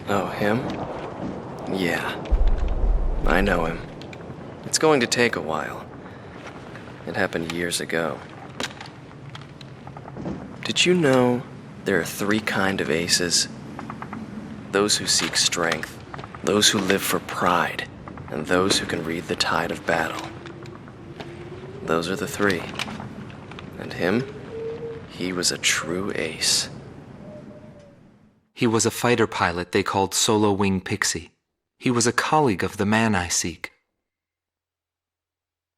Oh, him? Yeah. I know him. It's going to take a while. It happened years ago. Did you know there are 3 kinds of aces? Those who seek strength, those who live for pride, and those who can read the tide of battle. Those are the 3. And him? He was a true ace. He was a fighter pilot they called Solo Wing Pixie. He was a colleague of the man I seek.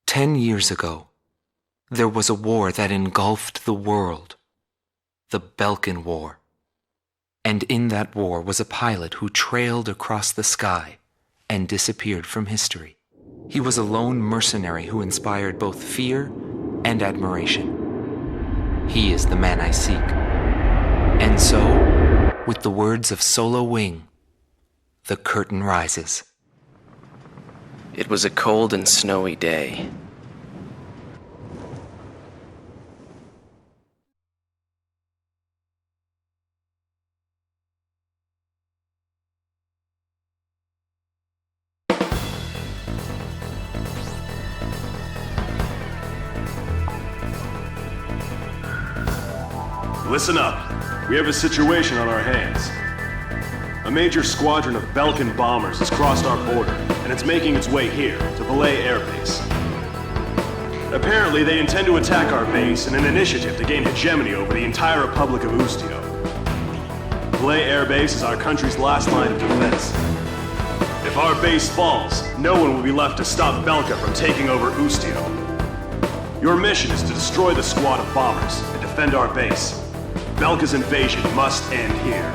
10 years ago, there was a war that engulfed the world. The Belkan War. And in that war was a pilot who trailed across the sky and disappeared from history. He was a lone mercenary who inspired both fear and admiration. He is the man I seek. And so, with the words of Solo Wing, the curtain rises. It was a cold and snowy day. Listen up. We have a situation on our hands. A major squadron of Belkan bombers has crossed our border, and it's making its way here, to Belay Air Base. Apparently, they intend to attack our base in an initiative to gain hegemony over the entire Republic of Ustio. Belay Air Base is our country's last line of defense. If our base falls, no one will be left to stop Belka from taking over Ustio. Your mission is to destroy the squad of bombers and defend our base. Belka's invasion must end here.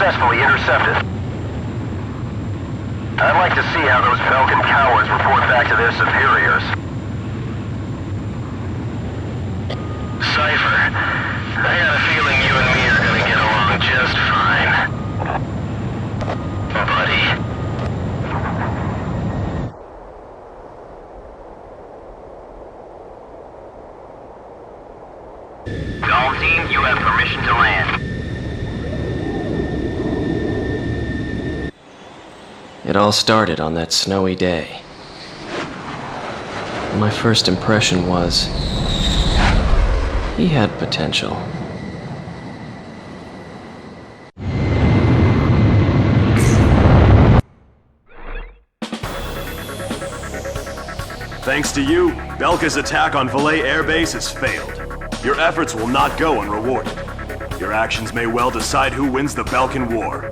successfully intercepted. I'd like to see how those Belkan cowards report back to their superiors. Cypher, I got a feeling you and me are gonna get along just fine. Buddy. All team, you have permission to land. It all started on that snowy day. My first impression was, he had potential. Thanks to you, Belka's attack on Valais Air Base has failed. Your efforts will not go unrewarded. Your actions may well decide who wins the Belkan War.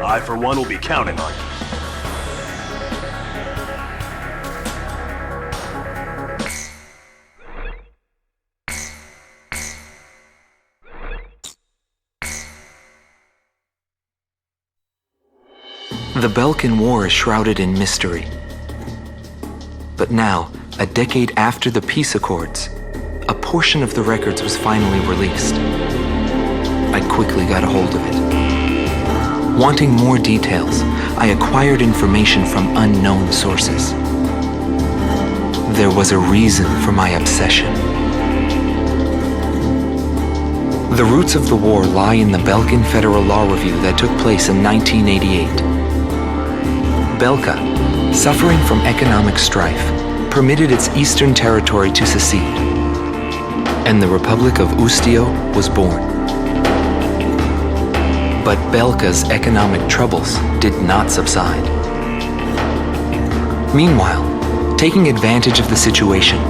I, for one, will be counting on you. The Belkan War is shrouded in mystery. But now, a decade after the peace accords, a portion of the records was finally released. I quickly got a hold of it. Wanting more details, I acquired information from unknown sources. There was a reason for my obsession. The roots of the war lie in the Belkan Federal Law Review that took place in 1988. Belka, suffering from economic strife, permitted its eastern territory to secede, and the Republic of Ustio was born. But Belka's economic troubles did not subside. Meanwhile, taking advantage of the situation,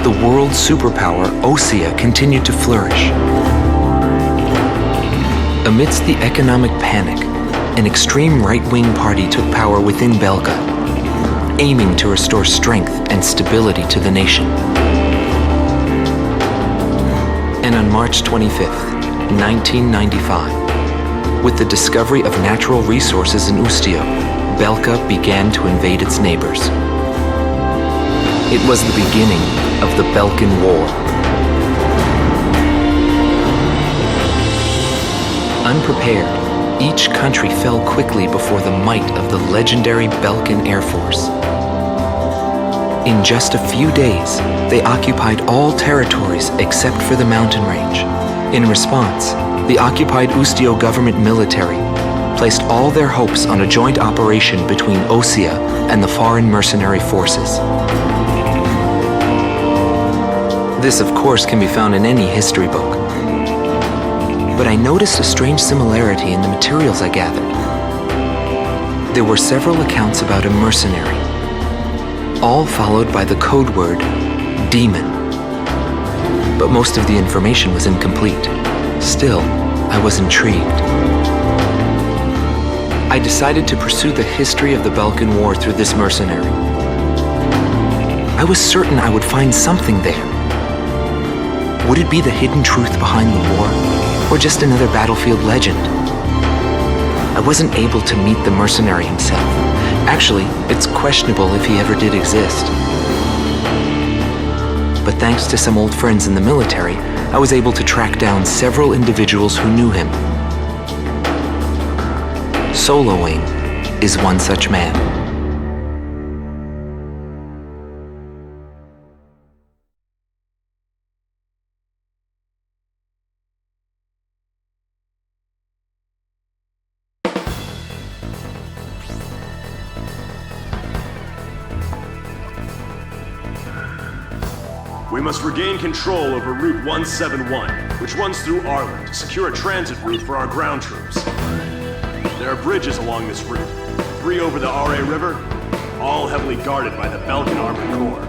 the world superpower Osea continued to flourish. Amidst the economic panic, an extreme right-wing party took power within Belka, aiming to restore strength and stability to the nation. And on March 25th, 1995, with the discovery of natural resources in Ustio, Belka began to invade its neighbors. It was the beginning of the Belkan War. Unprepared, each country fell quickly before the might of the legendary Belkan Air Force. In just a few days, they occupied all territories except for the mountain range. In response, the occupied Ustio government military placed all their hopes on a joint operation between Osea and the foreign mercenary forces. This, of course, can be found in any history book. But I noticed a strange similarity in the materials I gathered. There were several accounts about a mercenary, all followed by the code word, demon. But most of the information was incomplete. Still, I was intrigued. I decided to pursue the history of the Belkan War through this mercenary. I was certain I would find something there. Would it be the hidden truth behind the war, or just another battlefield legend? I wasn't able to meet the mercenary himself. Actually, it's questionable if he ever did exist. But thanks to some old friends in the military, I was able to track down several individuals who knew him. Soloing is one such man. We must regain control over Route 171, which runs through Arlen to secure a transit route for our ground troops. There are bridges along this route, 3 over the Are River, all heavily guarded by the Belkan Armored Corps.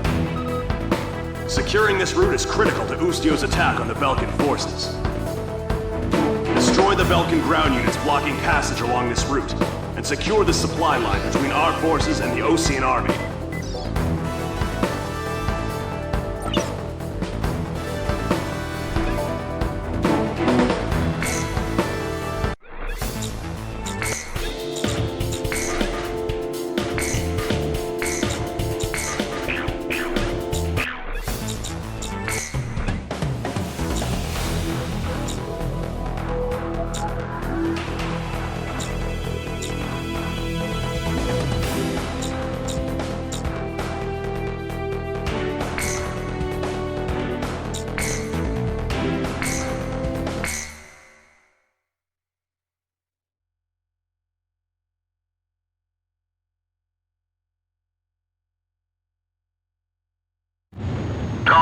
Securing this route is critical to Ustio's attack on the Belkan forces. Destroy the Belkan ground units blocking passage along this route, and secure the supply line between our forces and the Osean army.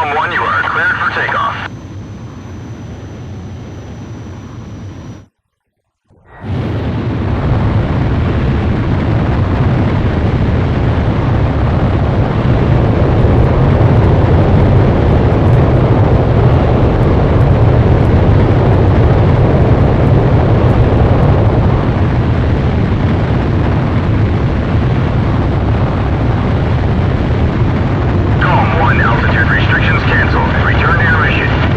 Column 1, you are cleared for takeoff. Column 1, altitude restrictions canceled. Return to your mission.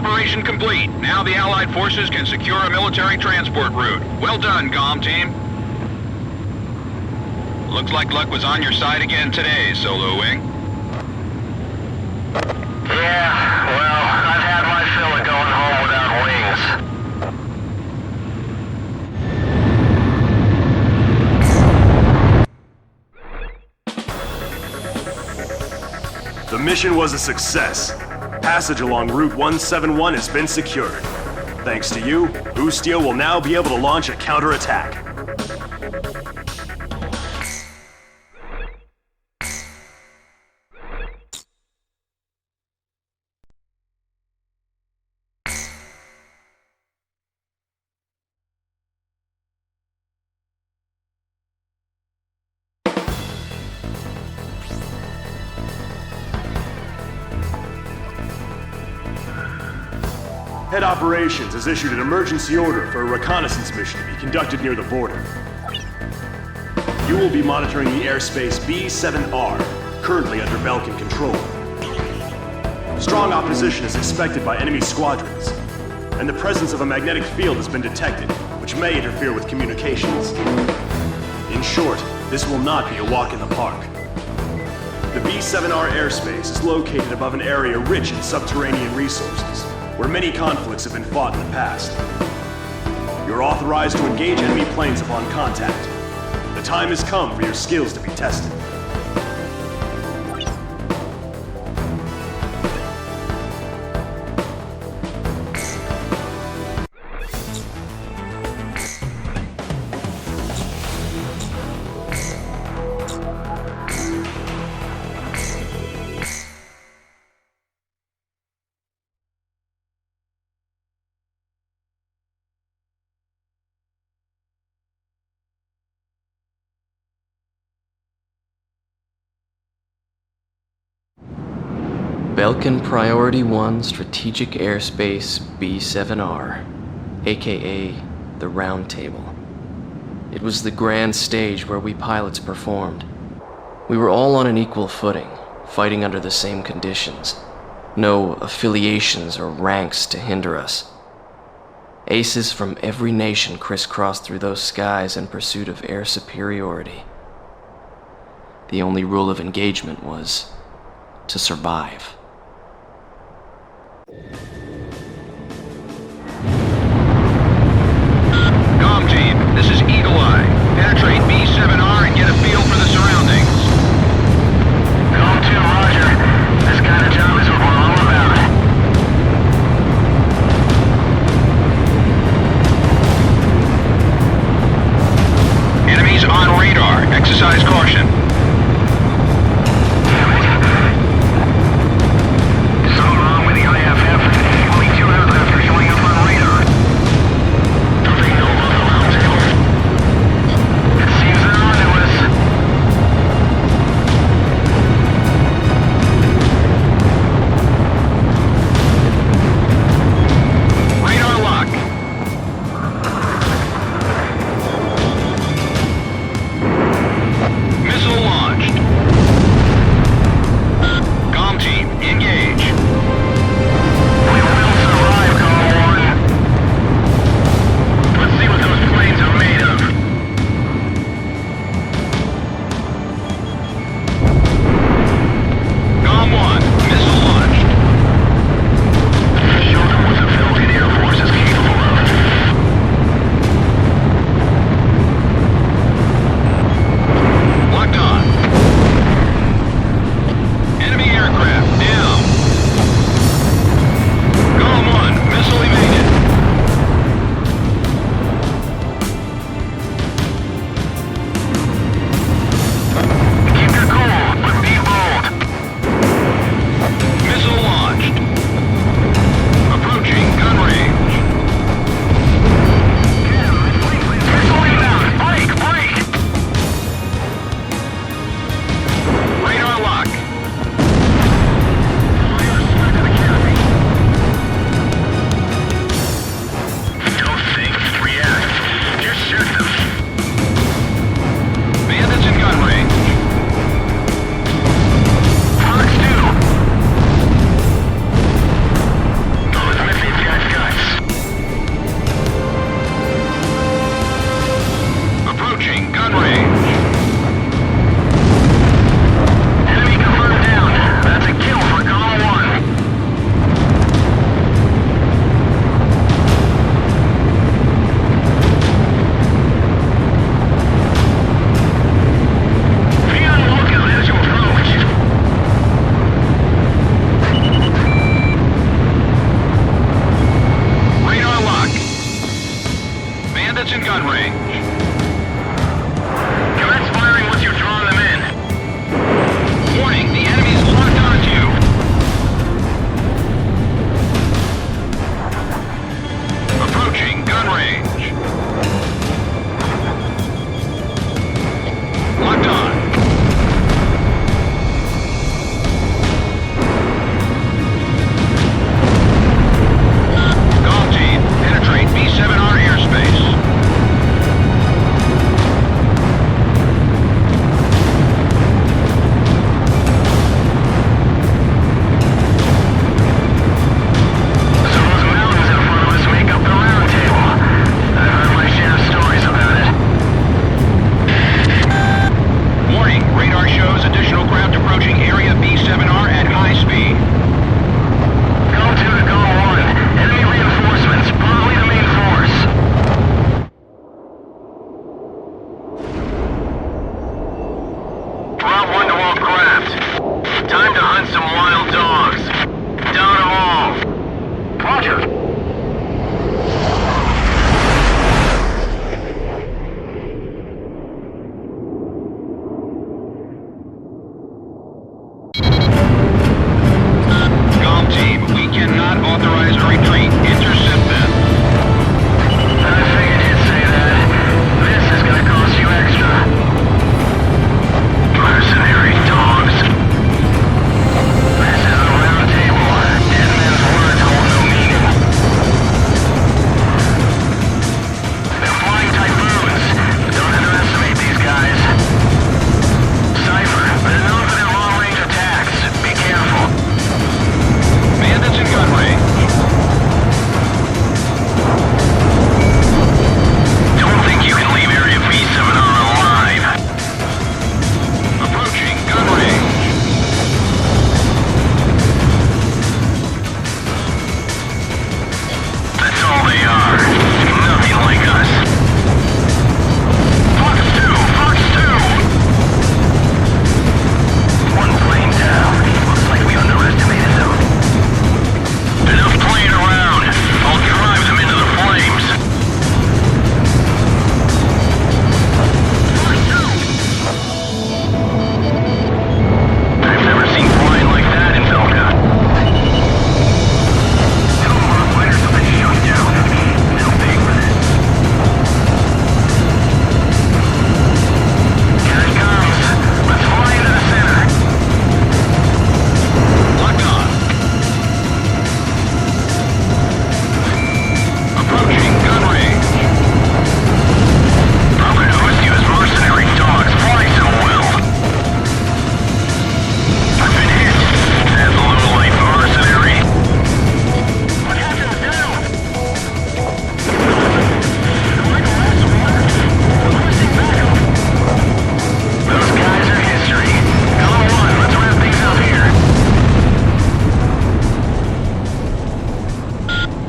Operation complete. Now the Allied forces can secure a military transport route. Well done, GOM team. Looks like luck was on your side again today, Solo Wing. Yeah, well, I've had my fill of going home without wings. The mission was a success. Passage along Route 171 has been secured. Thanks to you, Boostio will now be able to launch a counterattack. Head Operations has issued an emergency order for a reconnaissance mission to be conducted near the border. You will be monitoring the airspace B-7R, currently under Belkan control. Strong opposition is expected by enemy squadrons, and the presence of a magnetic field has been detected, which may interfere with communications. In short, this will not be a walk in the park. The B-7R airspace is located above an area rich in subterranean resources, where many conflicts have been fought in the past. You're authorized to engage enemy planes upon contact. The time has come for your skills to be tested. Belkan Priority 1 Strategic Airspace B-7R, aka the Round Table. It was the grand stage where we pilots performed. We were all on an equal footing, fighting under the same conditions. No affiliations or ranks to hinder us. Aces from every nation crisscrossed through those skies in pursuit of air superiority. The only rule of engagement was to survive. GOM team, this is Eagle Eye. Penetrate B-7R and get a feel for the surroundings. GOM 2, roger. This kind of job is what we're all about. Enemies on radar. Exercise caution. Something wrong with the IFF. Only 2 aircraft are showing up on radar. Do they know about the round table? It seems they're on to us. Radar lock. Missile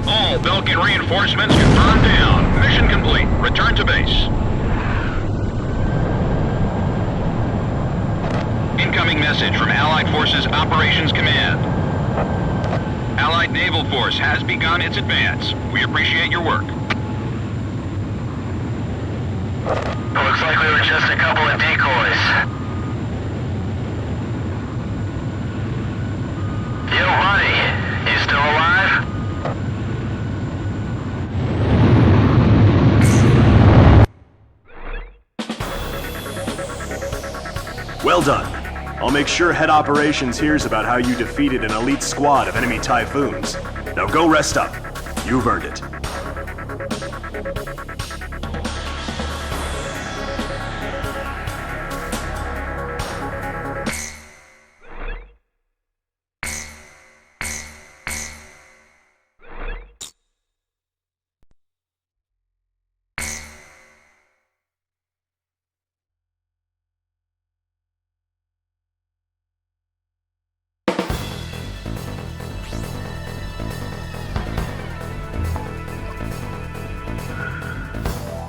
All Belkan reinforcements confirmed down. Mission complete. Return to base. Incoming message from Allied Forces Operations Command. Allied Naval Force has begun its advance. We appreciate your work. Looks like we were just a couple of decoys. Yo, buddy, you still alive? Well done. I'll make sure head operations hears about how you defeated an elite squad of enemy Typhoons. Now go rest up. You've earned it.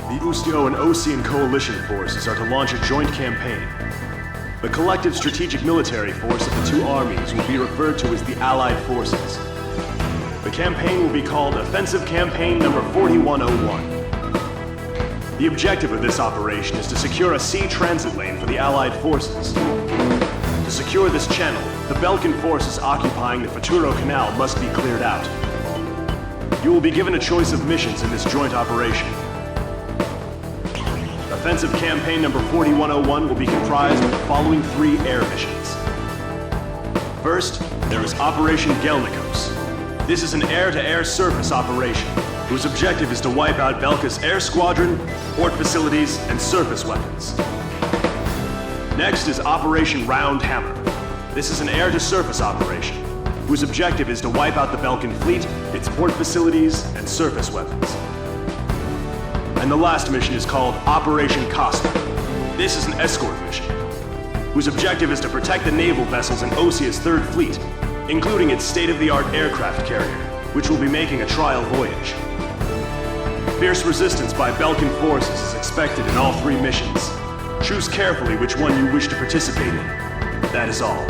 The Ustio and Osean coalition forces are to launch a joint campaign. The collective strategic military force of the two armies will be referred to as the Allied Forces. The campaign will be called Offensive Campaign Number 4101. The objective of this operation is to secure a sea transit lane for the Allied forces. To secure this channel, the Belkan forces occupying the Futuro Canal must be cleared out. You will be given a choice of missions in this joint operation. Offensive Campaign Number 4101 will be comprised of the following 3 air missions. First, there is Operation Gelnikos. This is an air-to-air surface operation, whose objective is to wipe out Belka's air squadron, port facilities, and surface weapons. Next is Operation Round Hammer. This is an air-to-surface operation, whose objective is to wipe out the Belkan fleet, its port facilities, and surface weapons. And the last mission is called Operation Costner. This is an escort mission, whose objective is to protect the naval vessels in Osea's Third Fleet, including its state-of-the-art aircraft carrier, which will be making a trial voyage. Fierce resistance by Belkan forces is expected in all 3 missions. Choose carefully which one you wish to participate in. That is all.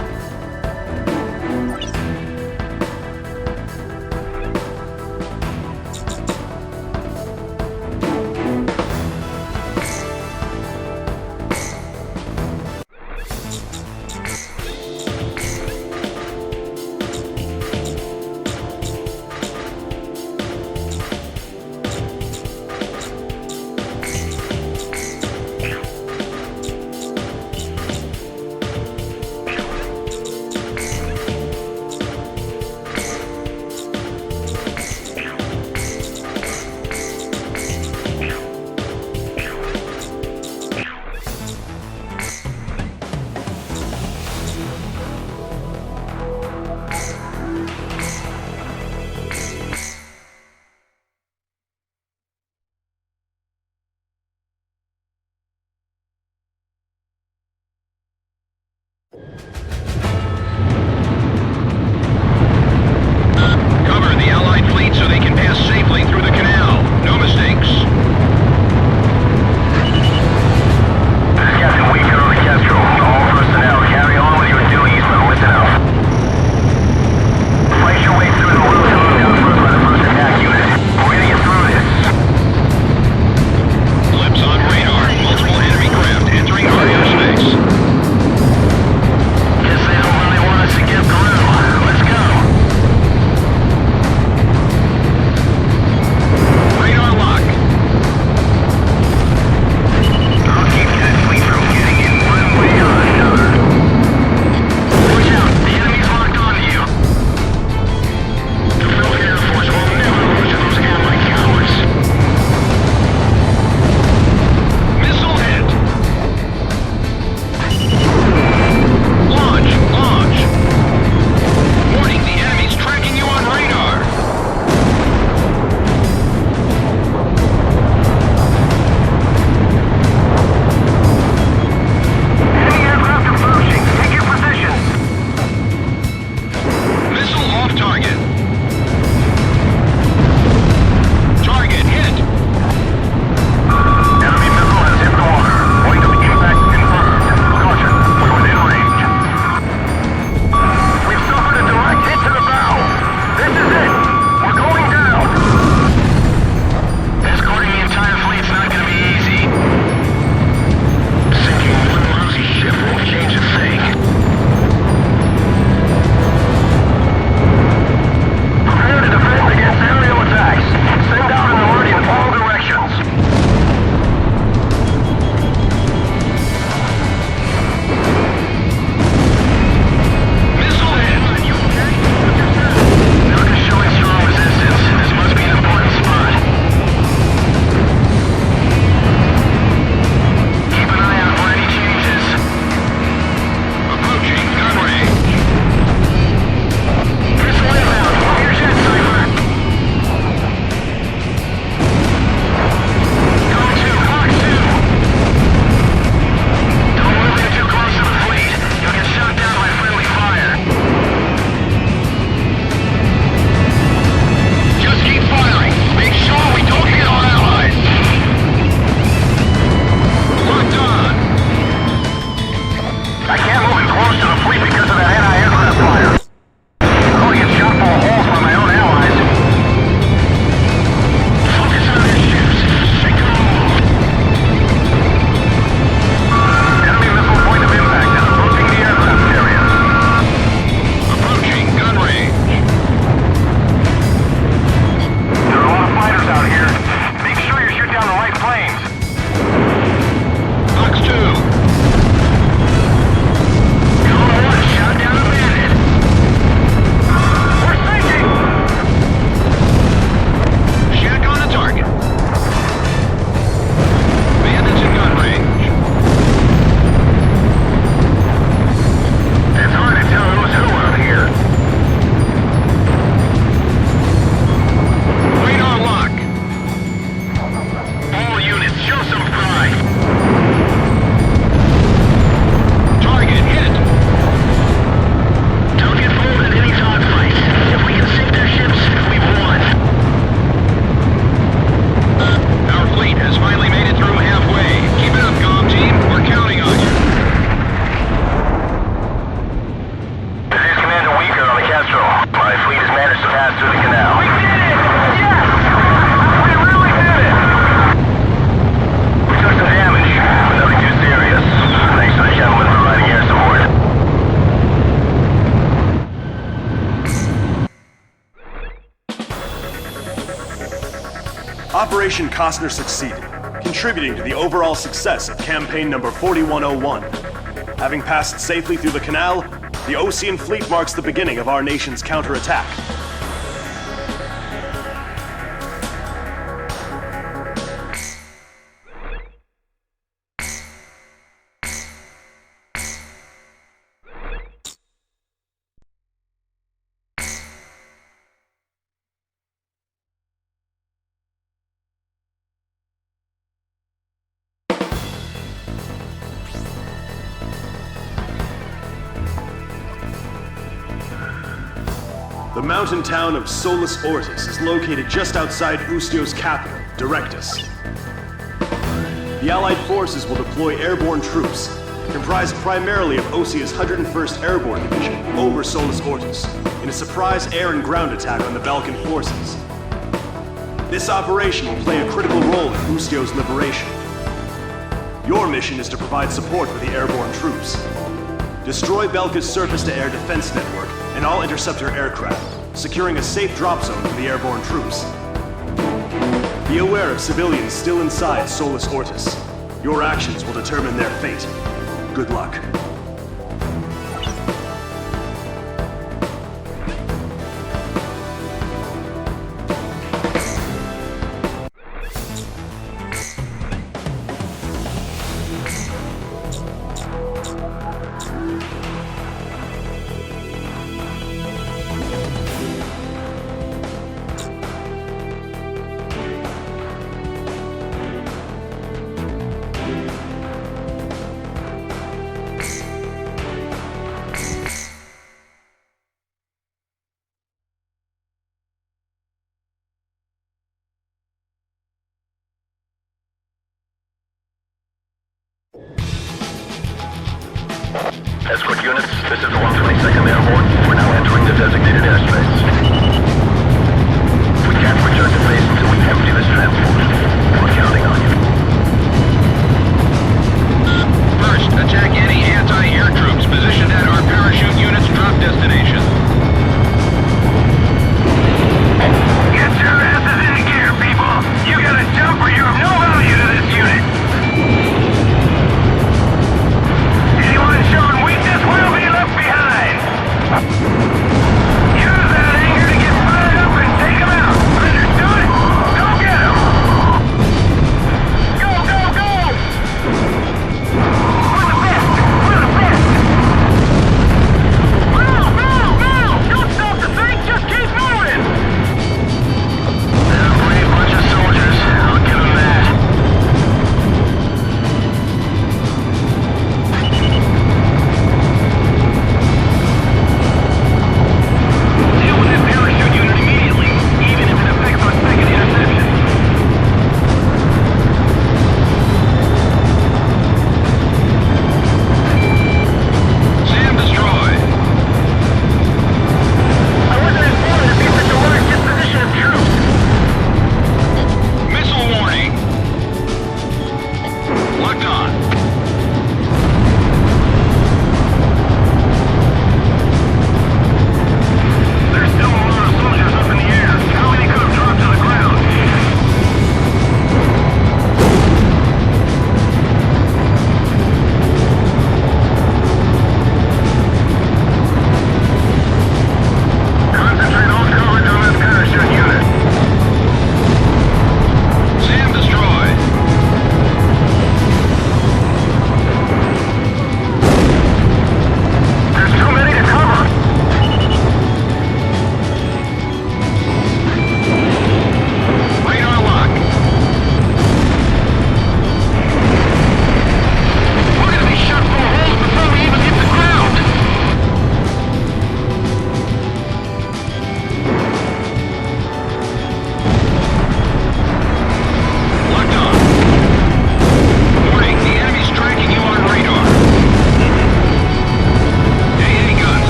Operation Costner succeeded, contributing to the overall success of campaign number 4101. Having passed safely through the canal, the Ocean Fleet marks the beginning of our nation's counterattack. The mountain town of Solus Ortis is located just outside Ustio's capital, Directus. The Allied forces will deploy airborne troops, comprised primarily of Osia's 101st Airborne Division, over Solus Ortis, in a surprise air and ground attack on the Belkan forces. This operation will play a critical role in Ustio's liberation. Your mission is to provide support for the airborne troops. Destroy Belka's surface-to-air defense network and all interceptor aircraft, securing a safe drop zone for the airborne troops. Be aware of civilians still inside Solus Ortis. Your actions will determine their fate. Good luck. Escort units, this is the 122nd Airborne. We're now entering the designated airspace. We can't return to base until we empty this transport. We're counting on you. First, attack any anti-air troops positioned at our parachute unit's drop destination. Get your asses in gear, people! You gotta jump or you're of no value to this unit! Anyone showing weakness will be left behind! Use that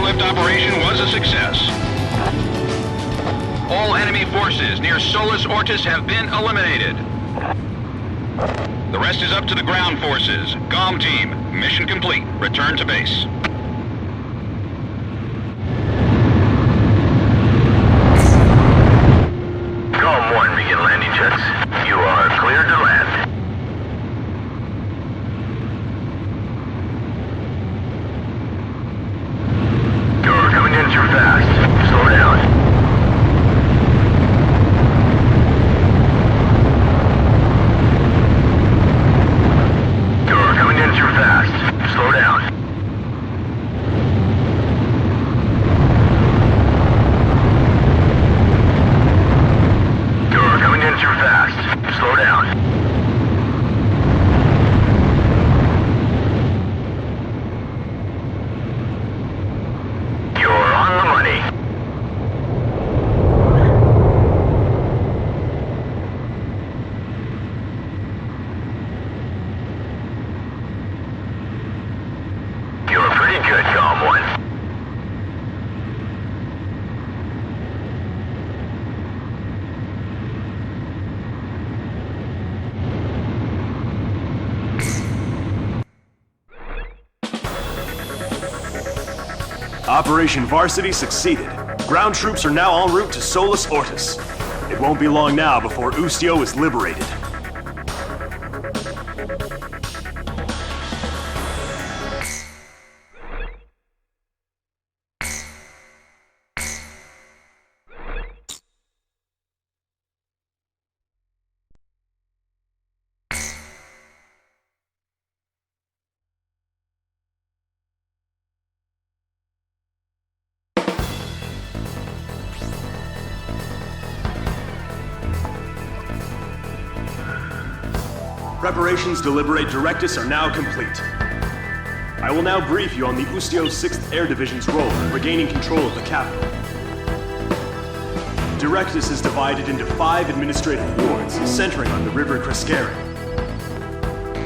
airlift operation was a success. All enemy forces near Solus Ortis have been eliminated. The rest is up to the ground forces. GOM team, mission complete. Return to base. GOM 1, begin landing checks. You are cleared to land. You're coming in too fast. Slow down. You're coming in too fast. Slow down. You're coming in too fast. Slow down. You're on the money. You're pretty good, GOM 1. Operation Varsity succeeded. Ground troops are now en route to Solus Ortis. It won't be long now before Ustio is liberated. Preparations to liberate Directus are now complete. I will now brief you on the Ustio 6th Air Division's role in regaining control of the capital. Directus is divided into 5 administrative wards centering on the River Crescere.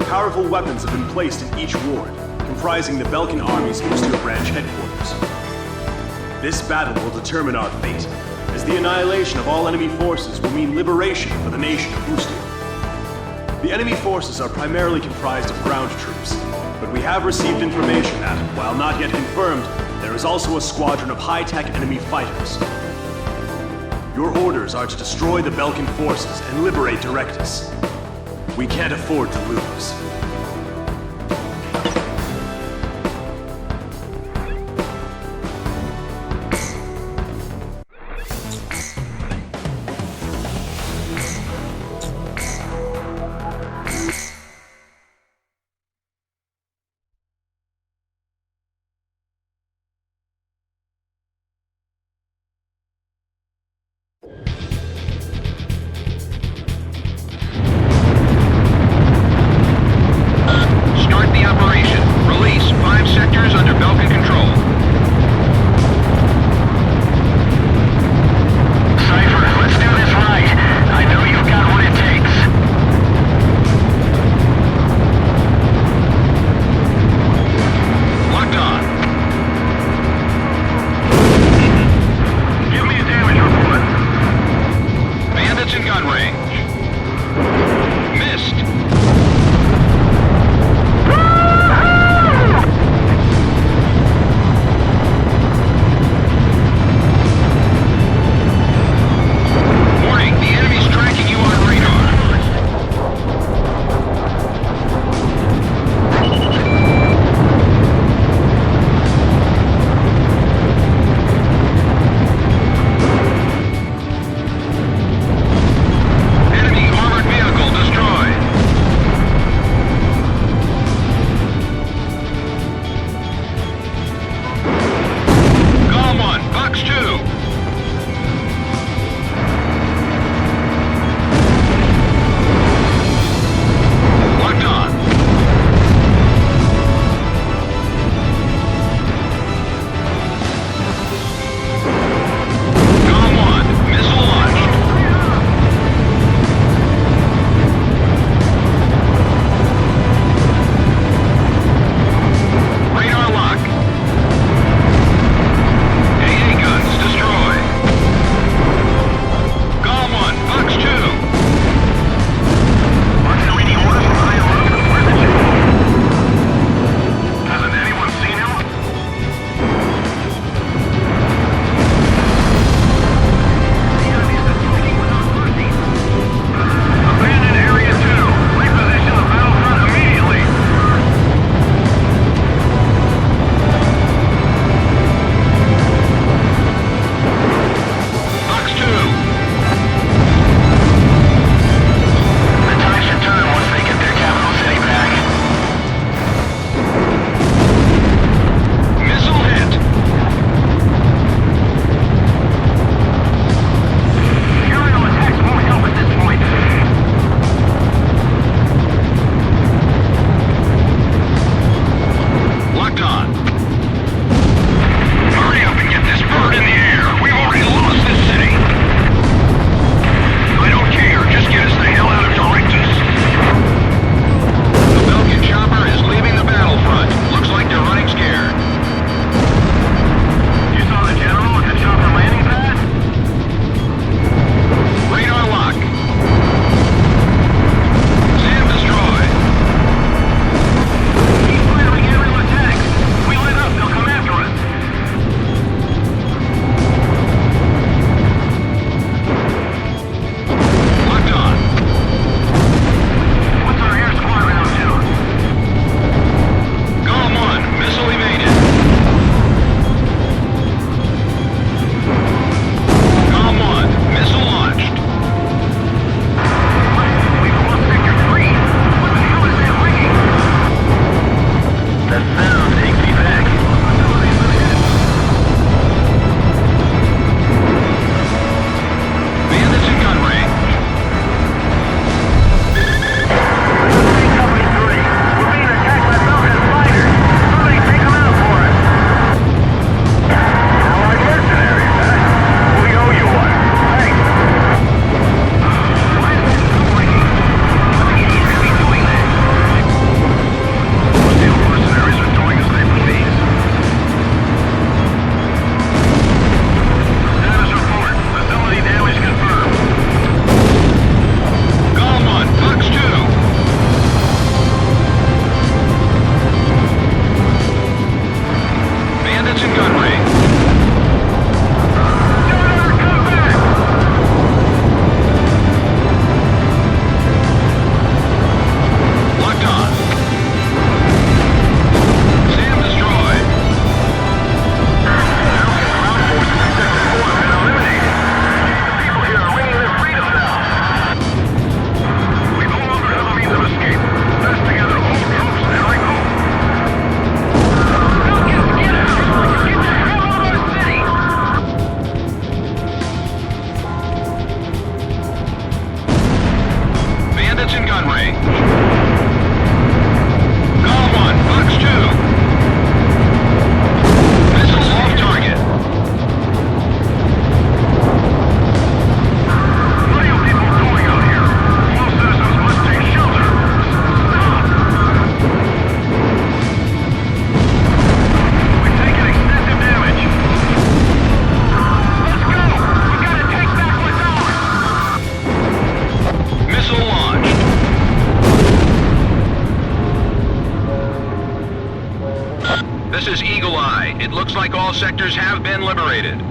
Powerful weapons have been placed in each ward, comprising the Belkan Army's Ustio branch headquarters. This battle will determine our fate, as the annihilation of all enemy forces will mean liberation for the nation of Ustio. The enemy forces are primarily comprised of ground troops, but we have received information that, while not yet confirmed, there is also a squadron of high-tech enemy fighters. Your orders are to destroy the Belkan forces and liberate Directus. We can't afford to lose. This is Eagle Eye. It looks like all sectors have been liberated. The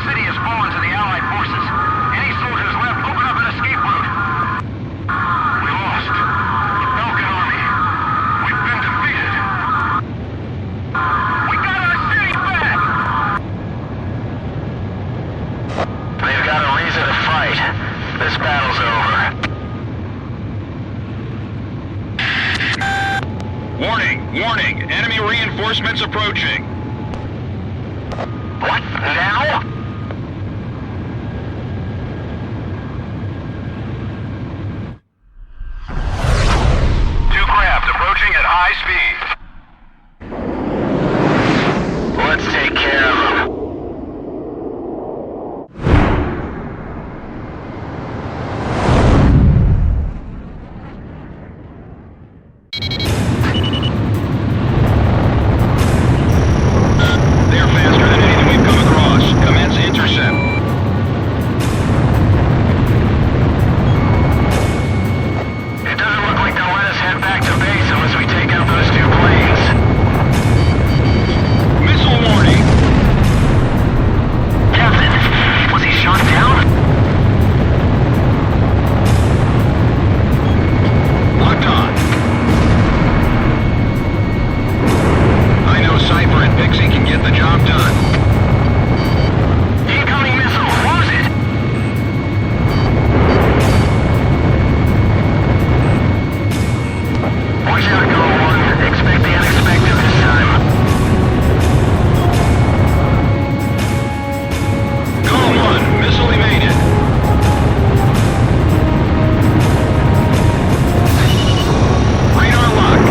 city has fallen to the Allied forces. Any soldiers left, open up an escape route. We lost. The Belkan army. We've been defeated. We got our city back! They've got a reason to fight. This battle's over. Warning! Warning! Enemy reinforcements approaching. What? Now? Two craft approaching at high speed. Let's take care of them. They're faster than anything we've come across. Commence intercept. It doesn't look like they'll let us head back to base unless we take out those two planes. Missile warning! Captain, was he shot down? Locked on. I know Cypher and Pixie can get the job done. Incoming missile, lose it! Watch out, Go 1. Expect the unexpected this time. Go 1, missile evaded. Radar lock.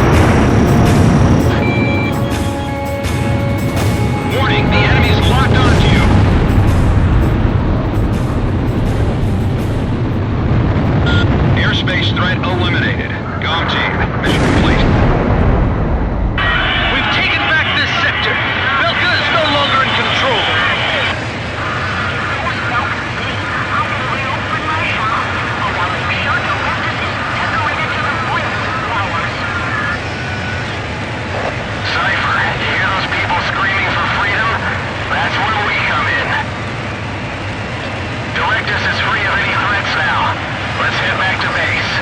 Warning, the enemy's locked onto you. Airspace threat eliminated. GOM team, mission complete. We've taken back this sector. Belka is no longer in control. Cypher, you hear those people screaming for freedom? That's where we come in. Directus is free of any threats now. Let's head back to base.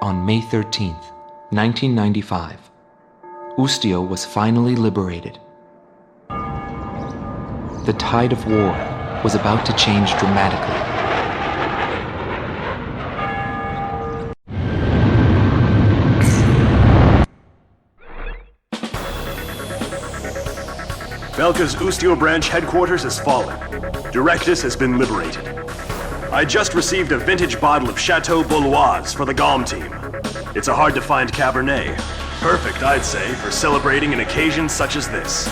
On May 13th, 1995, Ustio was finally liberated. The tide of war was about to change dramatically. Belka's Ustio branch headquarters has fallen. Directus has been liberated. I just received a vintage bottle of Chateau Bouloise for the GOM team. It's a hard-to-find Cabernet. Perfect, I'd say, for celebrating an occasion such as this.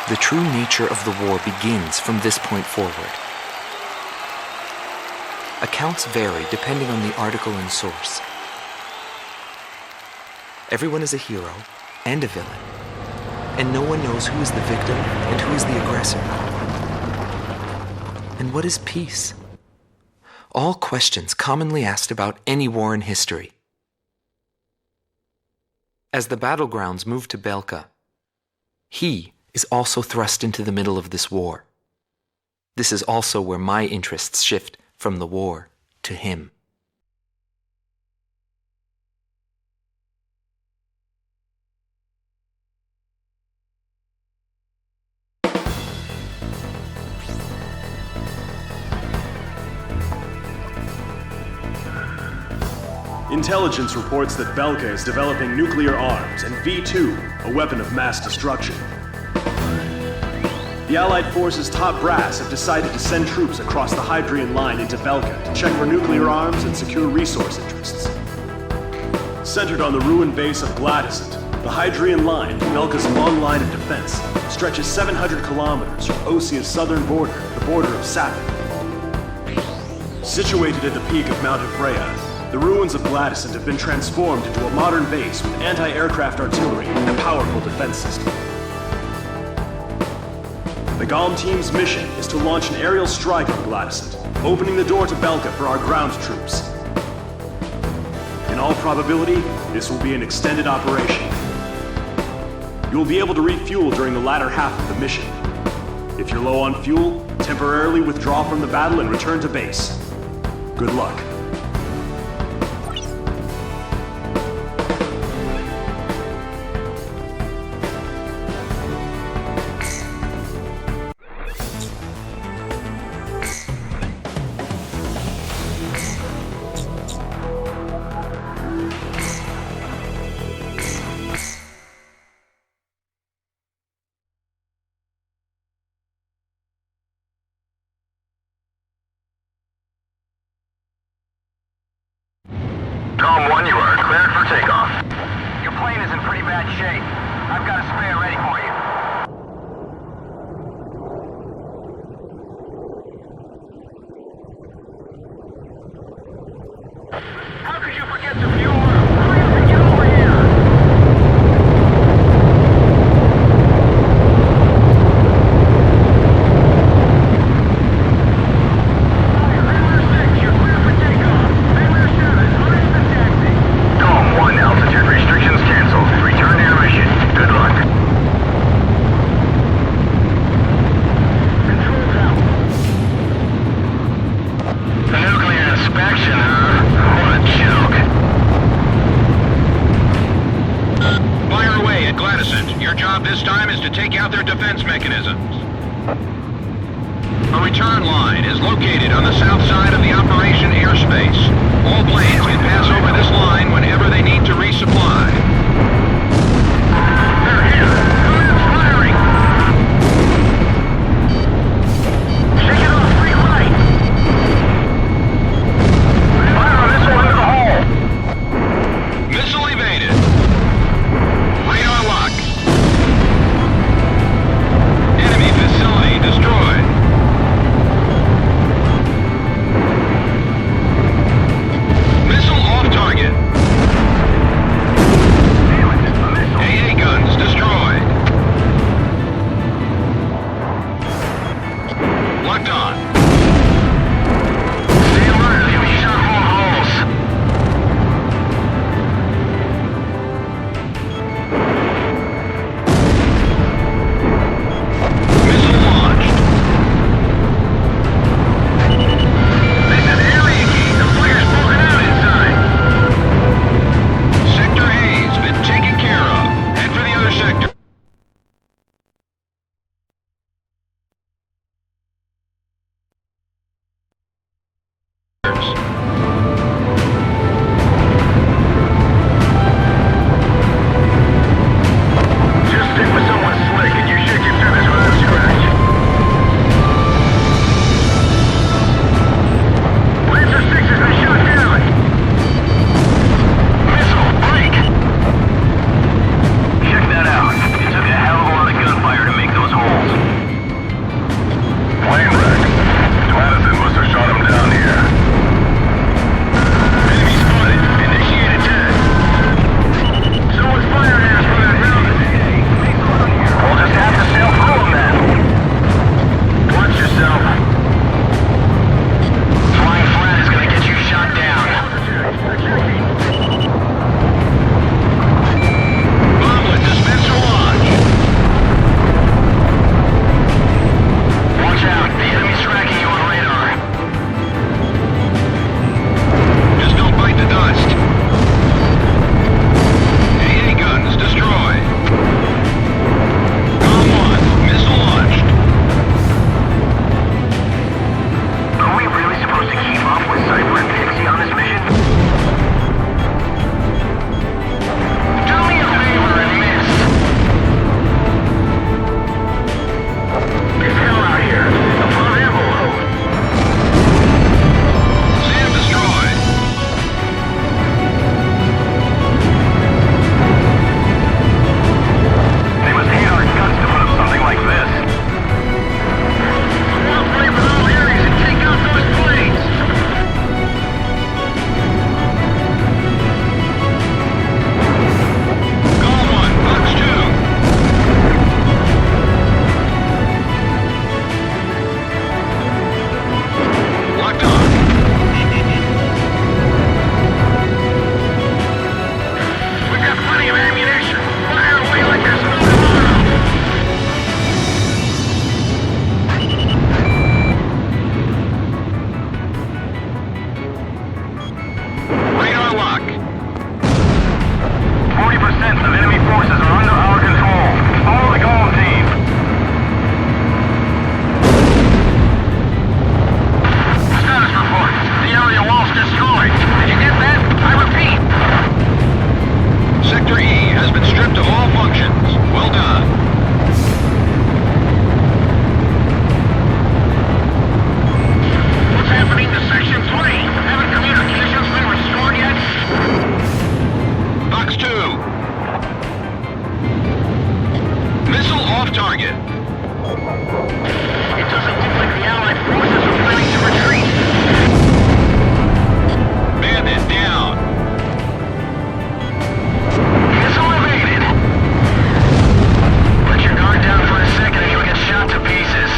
The true nature of the war begins from this point forward. Accounts vary depending on the article and source. Everyone is a hero and a villain, and no one knows who is the victim and who is the aggressor. And what is peace? All questions commonly asked about any war in history. As the battlegrounds move to Belka, he is also thrust into the middle of this war. This is also where my interests shift from the war to him. Intelligence reports that Belka is developing nuclear arms and V2, a weapon of mass destruction. The Allied forces' top brass have decided to send troops across the Hydrian line into Belka to check for nuclear arms and secure resource interests. Centered on the ruined base of Glacial, The Hydrian Line, Belka's long line of defense, stretches 700 kilometers from Osia's southern border to the border of Saturn. Situated at the peak of Mount Freya, the ruins of Gladysant have been transformed into a modern base with anti-aircraft artillery and a powerful defense system. The GOM team's mission is to launch an aerial strike on Gladysant, opening the door to Belka for our ground troops. In all probability, this will be an extended operation. You will be able to refuel during the latter half of the mission. If you're low on fuel, temporarily withdraw from the battle and return to base. Good luck. Com 1, you are cleared for takeoff. Your plane is in pretty bad shape. I've got a spare ready for you. How could you forget the fuel? Hurry up and get over here! Bandler 6, you're clear for takeoff. Bandler 7, arrange the taxi. Com 1, altitude restrictions canceled. Return to your mission. Good luck. Controls out. The nuclear inspection, huh? What a joke. Fire away at Gladysant. Your job this time is to take out their defense mechanisms. A return line is located on the south side of the operation airspace. All planes can pass over this line whenever they need to resupply. They're here. Commence firing. Shake it off, free right. Fire on this one into the hole. Missile evaded. Radar lock. Enemy facility destroyed. Missile off target. been stripped of all functions. Well done. What's happening to Section 3? Haven't communications been restored yet? Box 2. Missile off target. It doesn't look like the Allied forces are planning to retreat. Bandit down. Missile evaded. Let your guard down for a second and you'll get shot to pieces.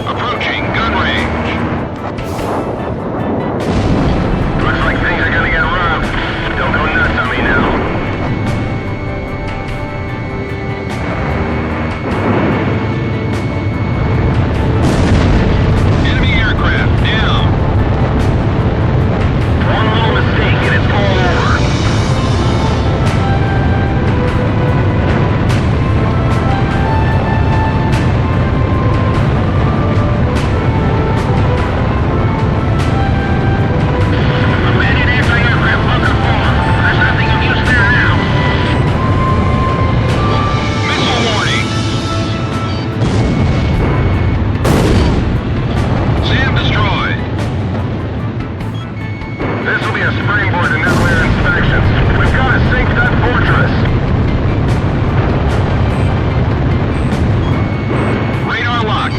Approaching gun range. Looks like things are gonna get rough. Don't go nuts on me now. Enemy aircraft down. One little mistake and it's all over. Abandoned anti-aircraft bunker form. There's nothing of use there now. Missile warning. SAM destroyed. This will be a springboard to nuclear inspections. We've got to sink that fortress. Radar lock.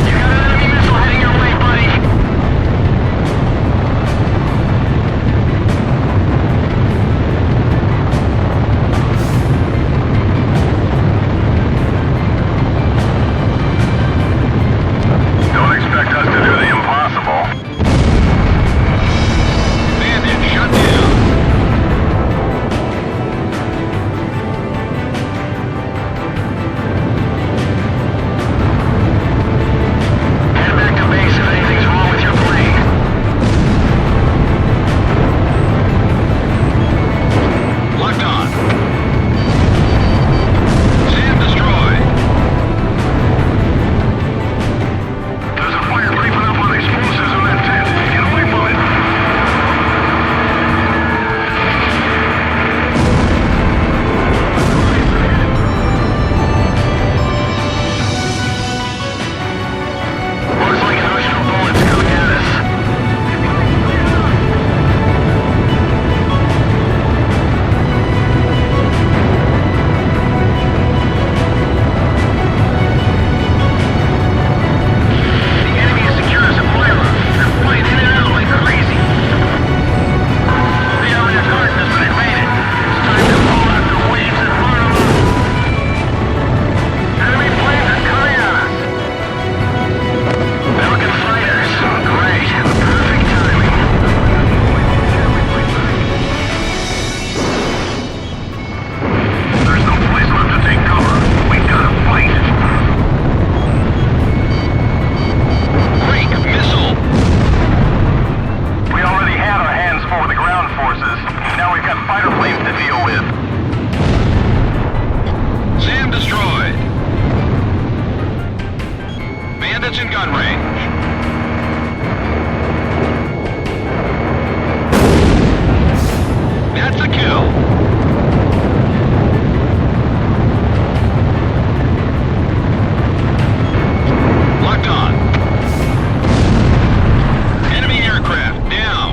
You got an enemy missile heading your way, buddy. Don't expect us to do the impossible. Bandit shut down. Head back to base if anything's wrong with your plane. Locked on. SAM destroyed. There's a fire creeping up on explosives on that tent. Get away from it. Looks like an ocean of bullets coming at us. The enemy has secured a supply route. They're flying in and out like crazy. The Allied garden has been invaded. It's time to pull out the waves and run them up. Enemy planes are coming at us. Belkan fighters. Great. Perfect timing. There's no place left to take cover. We gotta fight. Break missile. We already had our hands full with the ground forces. Now we've got fighter planes to deal with. SAM destroyed. Bandits in gun range. That's a kill. Locked on. Enemy aircraft down.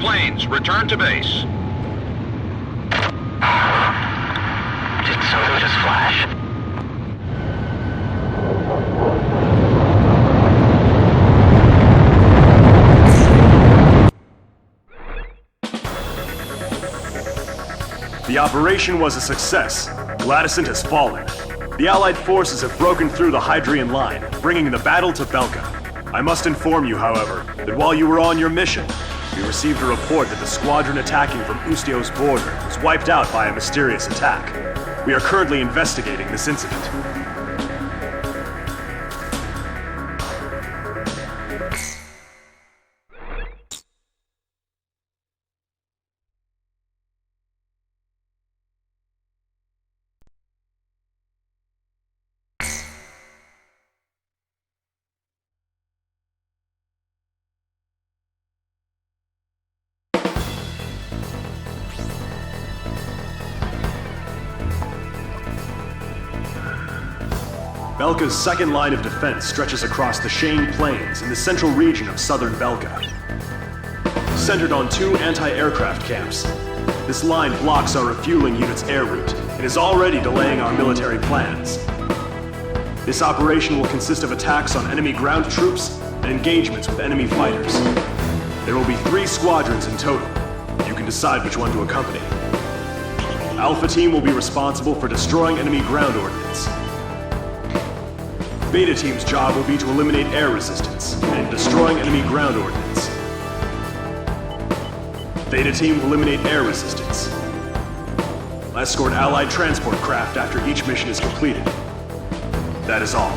planes. Return to base. Did something just flash? The operation was a success. Glacial has fallen. The Allied forces have broken through the Hydrian line, bringing the battle to Belkan. I must inform you, however, that while you were on your mission, we received a report that the squadron attacking from Ustio's border was wiped out by a mysterious attack. We are currently investigating this incident. Belka's second line of defense stretches across the Shane Plains in the central region of southern Belka. Centered on 2 anti-aircraft camps, this line blocks our refueling unit's air route and is already delaying our military plans. This operation will consist of attacks on enemy ground troops and engagements with enemy fighters. There will be 3 squadrons in total. You can decide which one to accompany. Alpha Team will be responsible for destroying enemy ground ordnance. Beta Team's job will be to eliminate air resistance and destroying enemy ground ordnance. Theta Team will eliminate air resistance. Escort Allied transport craft after each mission is completed. That is all.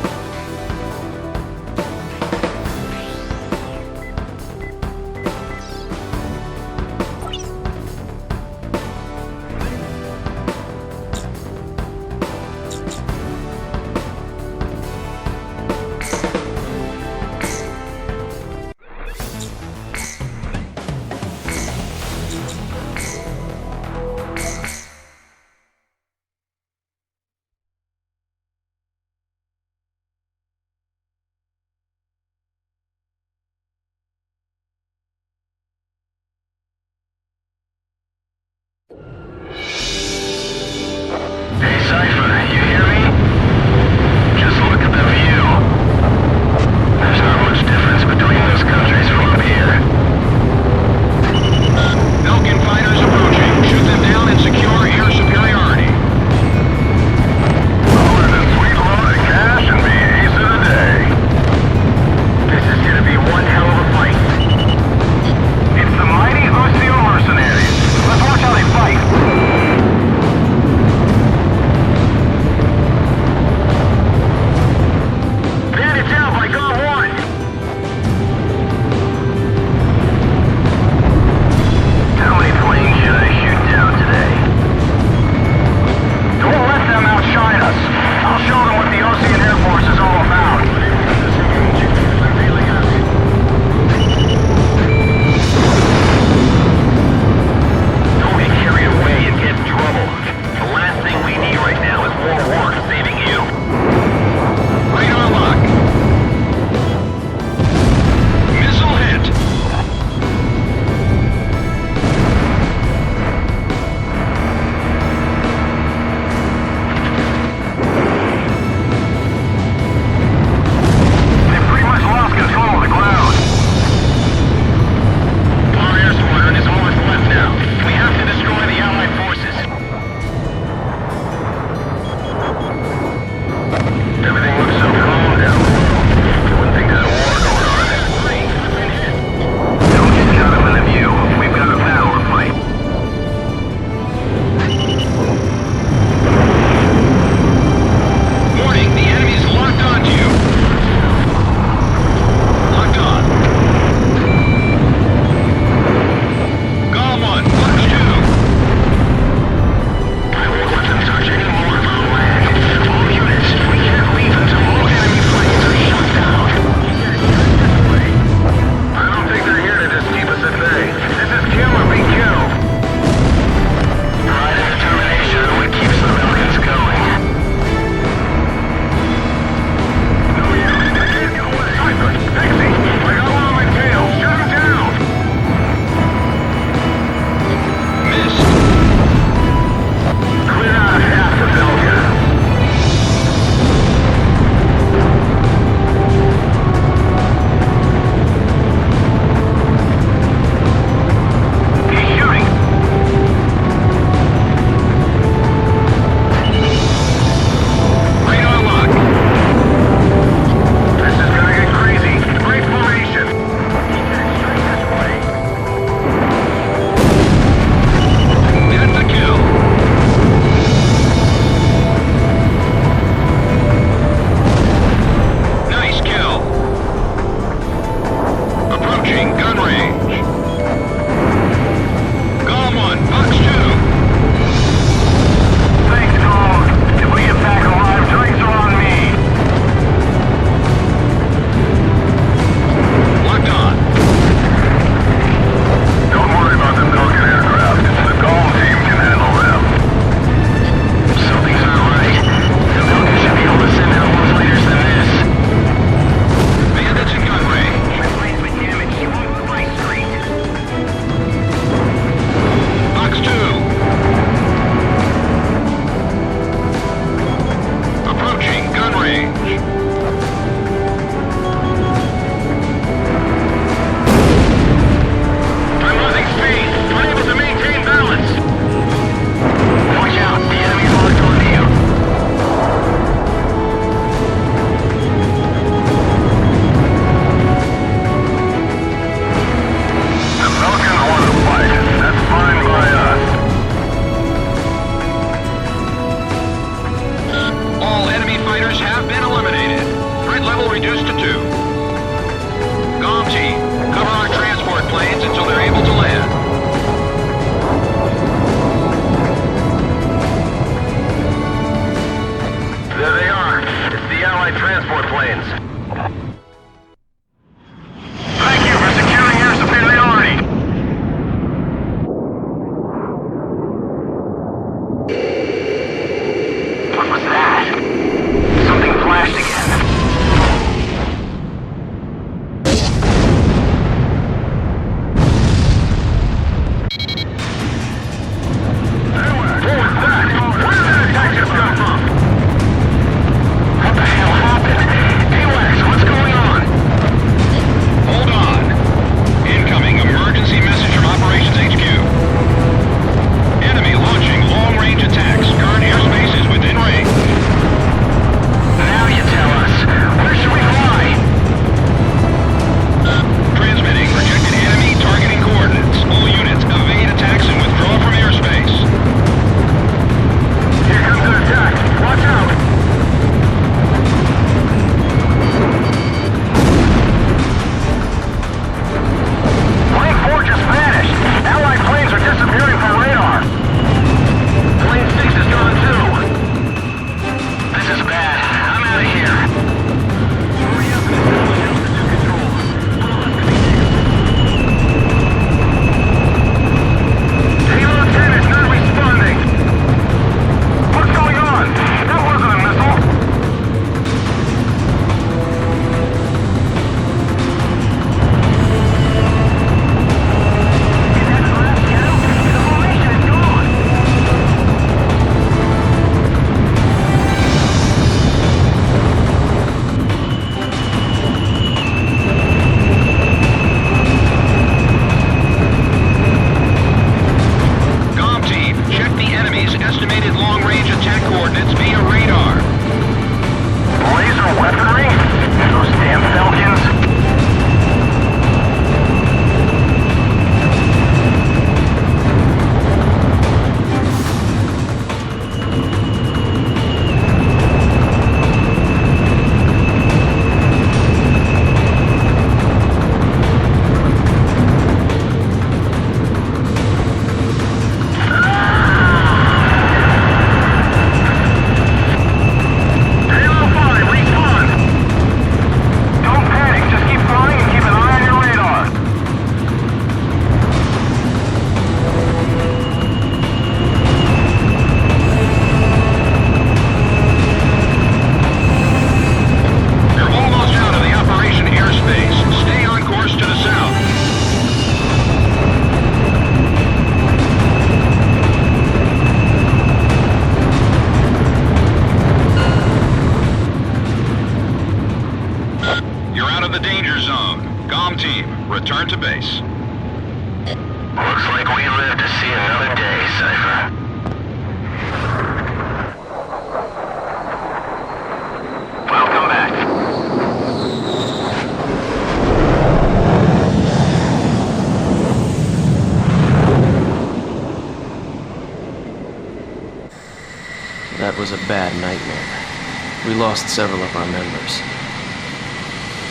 That was a bad nightmare. We lost several of our members.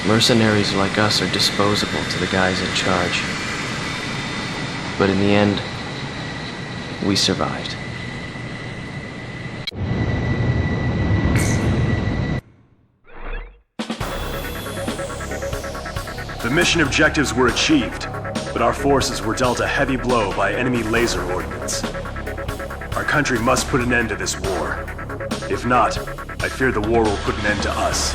Mercenaries like us are disposable to the guys in charge. But in the end, we survived. The mission objectives were achieved, but our forces were dealt a heavy blow by enemy laser ordnance. Our country must put an end to this war. If not, I fear the war will put an end to us.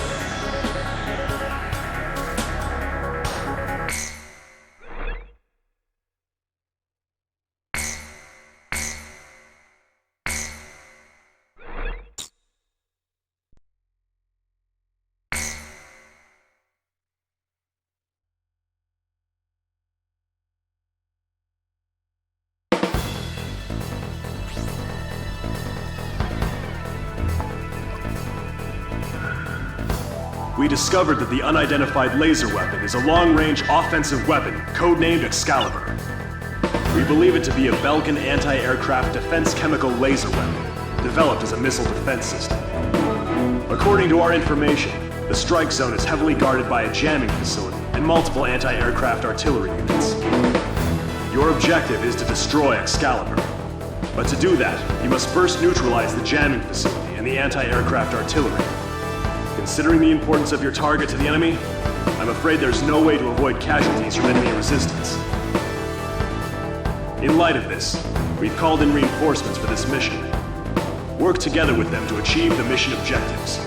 We discovered that the unidentified laser weapon is a long-range offensive weapon, codenamed Excalibur. We believe it to be a Belkan anti-aircraft defense chemical laser weapon, developed as a missile defense system. According to our information, the strike zone is heavily guarded by a jamming facility and multiple anti-aircraft artillery units. Your objective is to destroy Excalibur. But to do that, you must first neutralize the jamming facility and the anti-aircraft artillery. Considering the importance of your target to the enemy, I'm afraid there's no way to avoid casualties from enemy resistance. In light of this, we've called in reinforcements for this mission. Work together with them to achieve the mission objectives.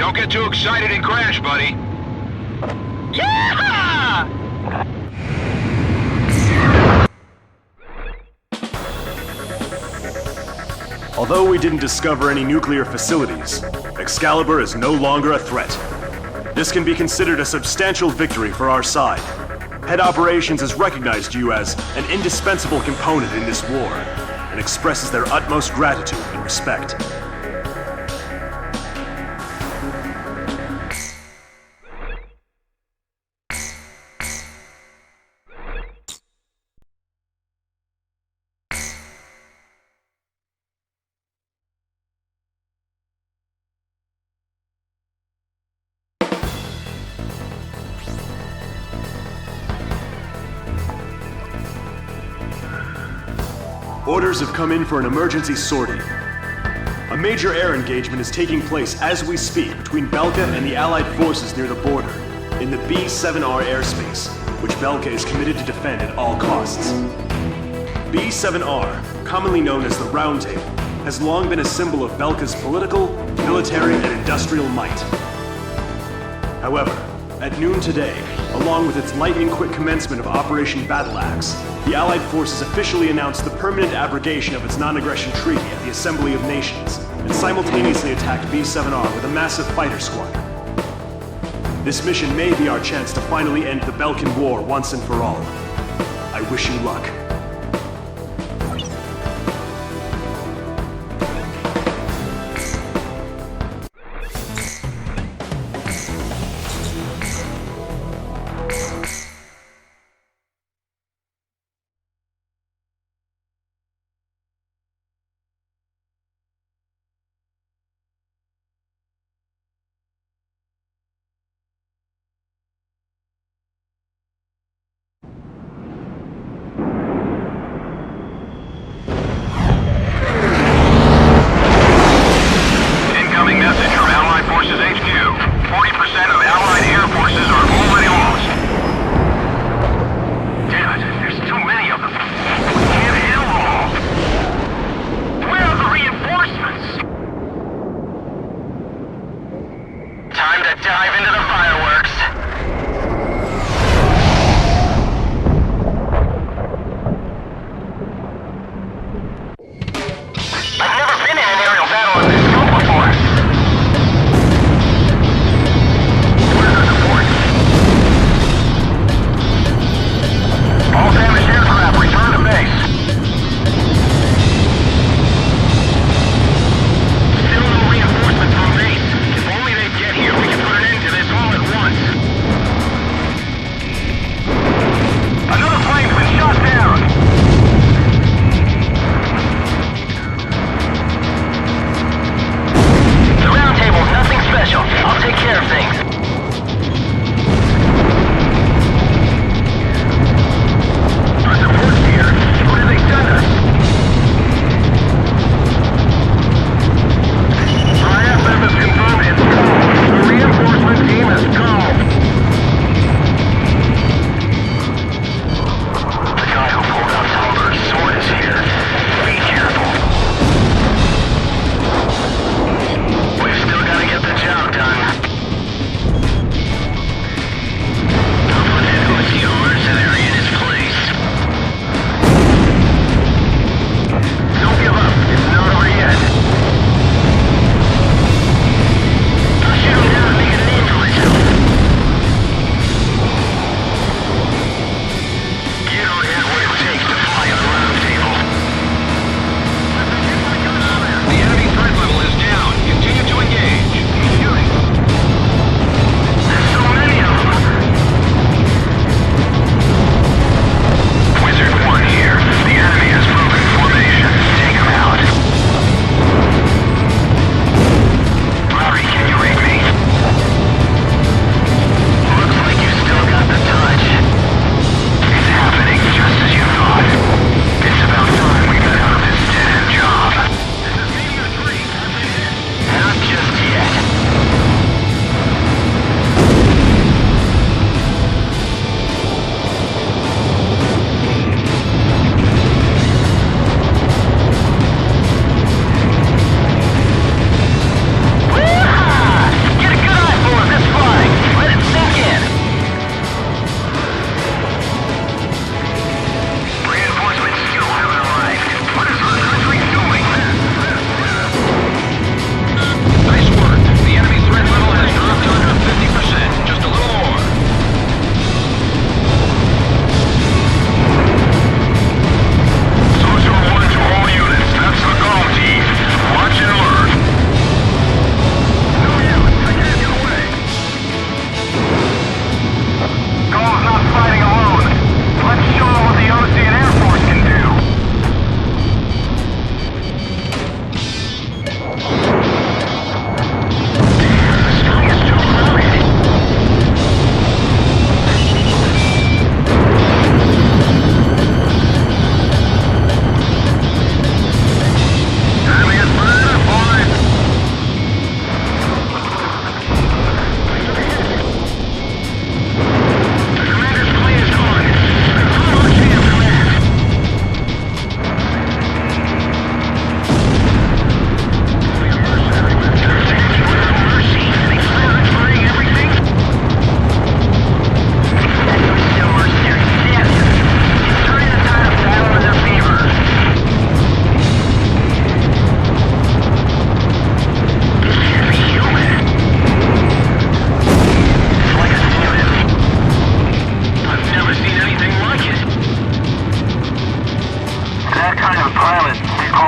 Don't get too excited and crash, buddy. Yeah! Although we didn't discover any nuclear facilities, Excalibur is no longer a threat. This can be considered a substantial victory for our side. Head Operations has recognized you as an indispensable component in this war, and expresses their utmost gratitude and respect. Orders have come in for an emergency sortie. A major air engagement is taking place as we speak between Belka and the Allied forces near the border, in the B-7R airspace, which Belka is committed to defend at all costs. B-7R, commonly known as the Round Table, has long been a symbol of Belka's political, military, and industrial might. However, at noon today, along with its lightning-quick commencement of Operation Battle Axe, the Allied forces officially announced the permanent abrogation of its non-aggression treaty at the Assembly of Nations, and simultaneously attacked B-7R with a massive fighter squadron. This mission may be our chance to finally end the Belkan War once and for all. I wish you luck.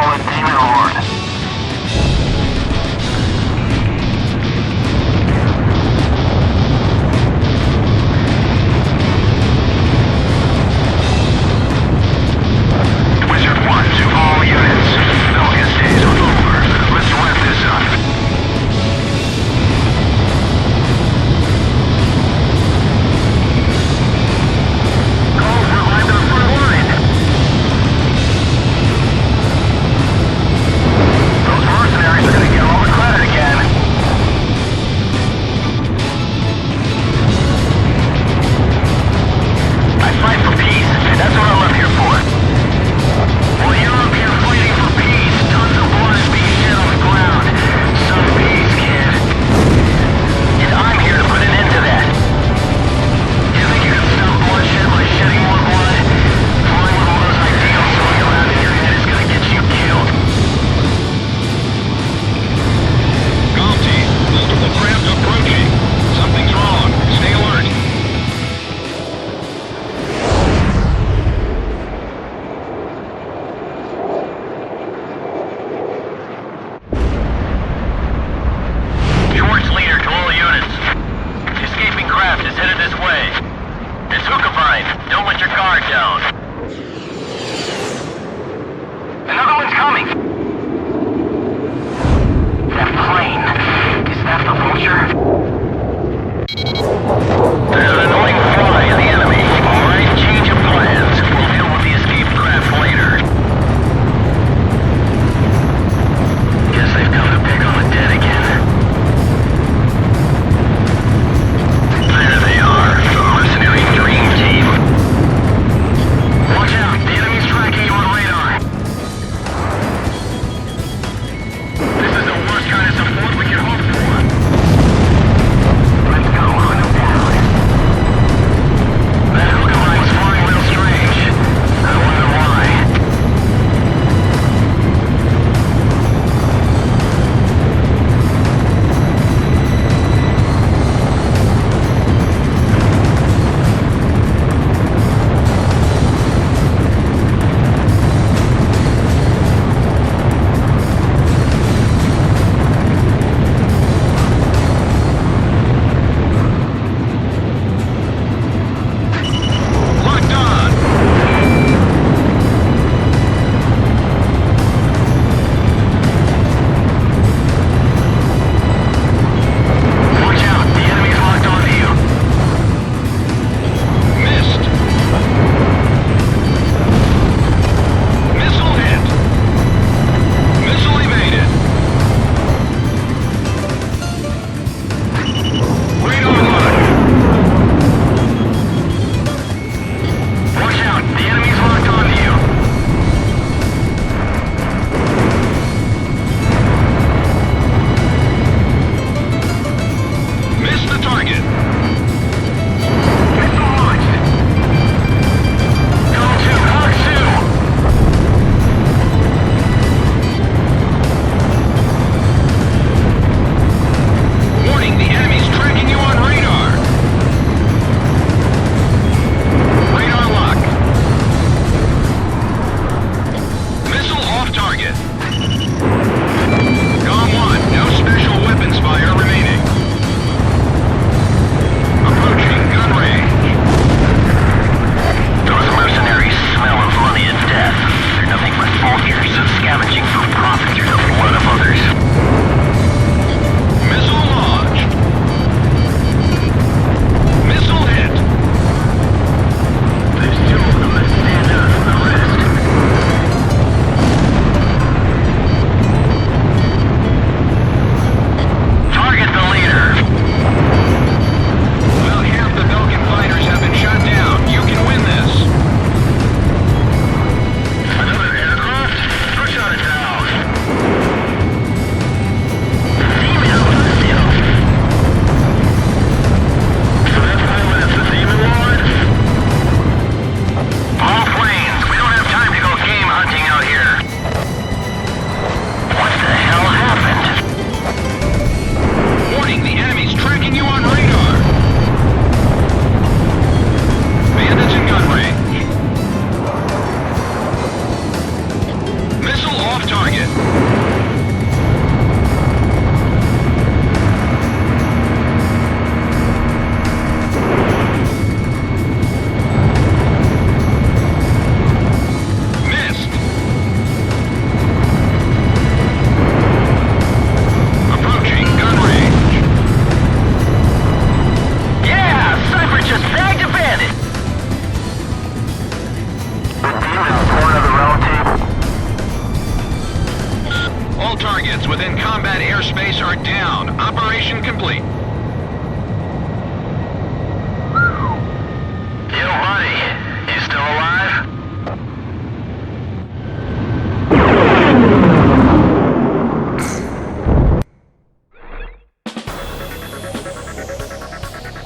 call it Demon Horde. Wizard 1 to all units. Belkan's days are over. Let's wrap this up. Calls revived our front line.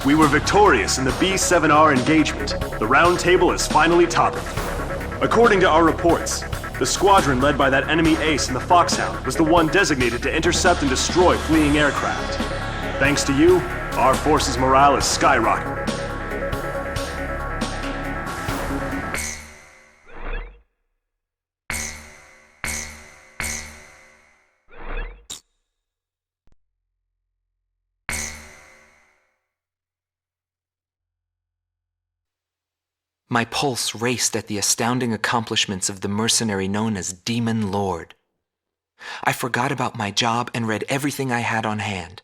We were victorious in the B-7R engagement. The round table is finally toppled. According to our reports, the squadron led by that enemy ace in the Foxhound was the one designated to intercept and destroy fleeing aircraft. Thanks to you, our force's morale is skyrocketing. My pulse raced at the astounding accomplishments of the mercenary known as Demon Lord. I forgot about my job and read everything I had on hand.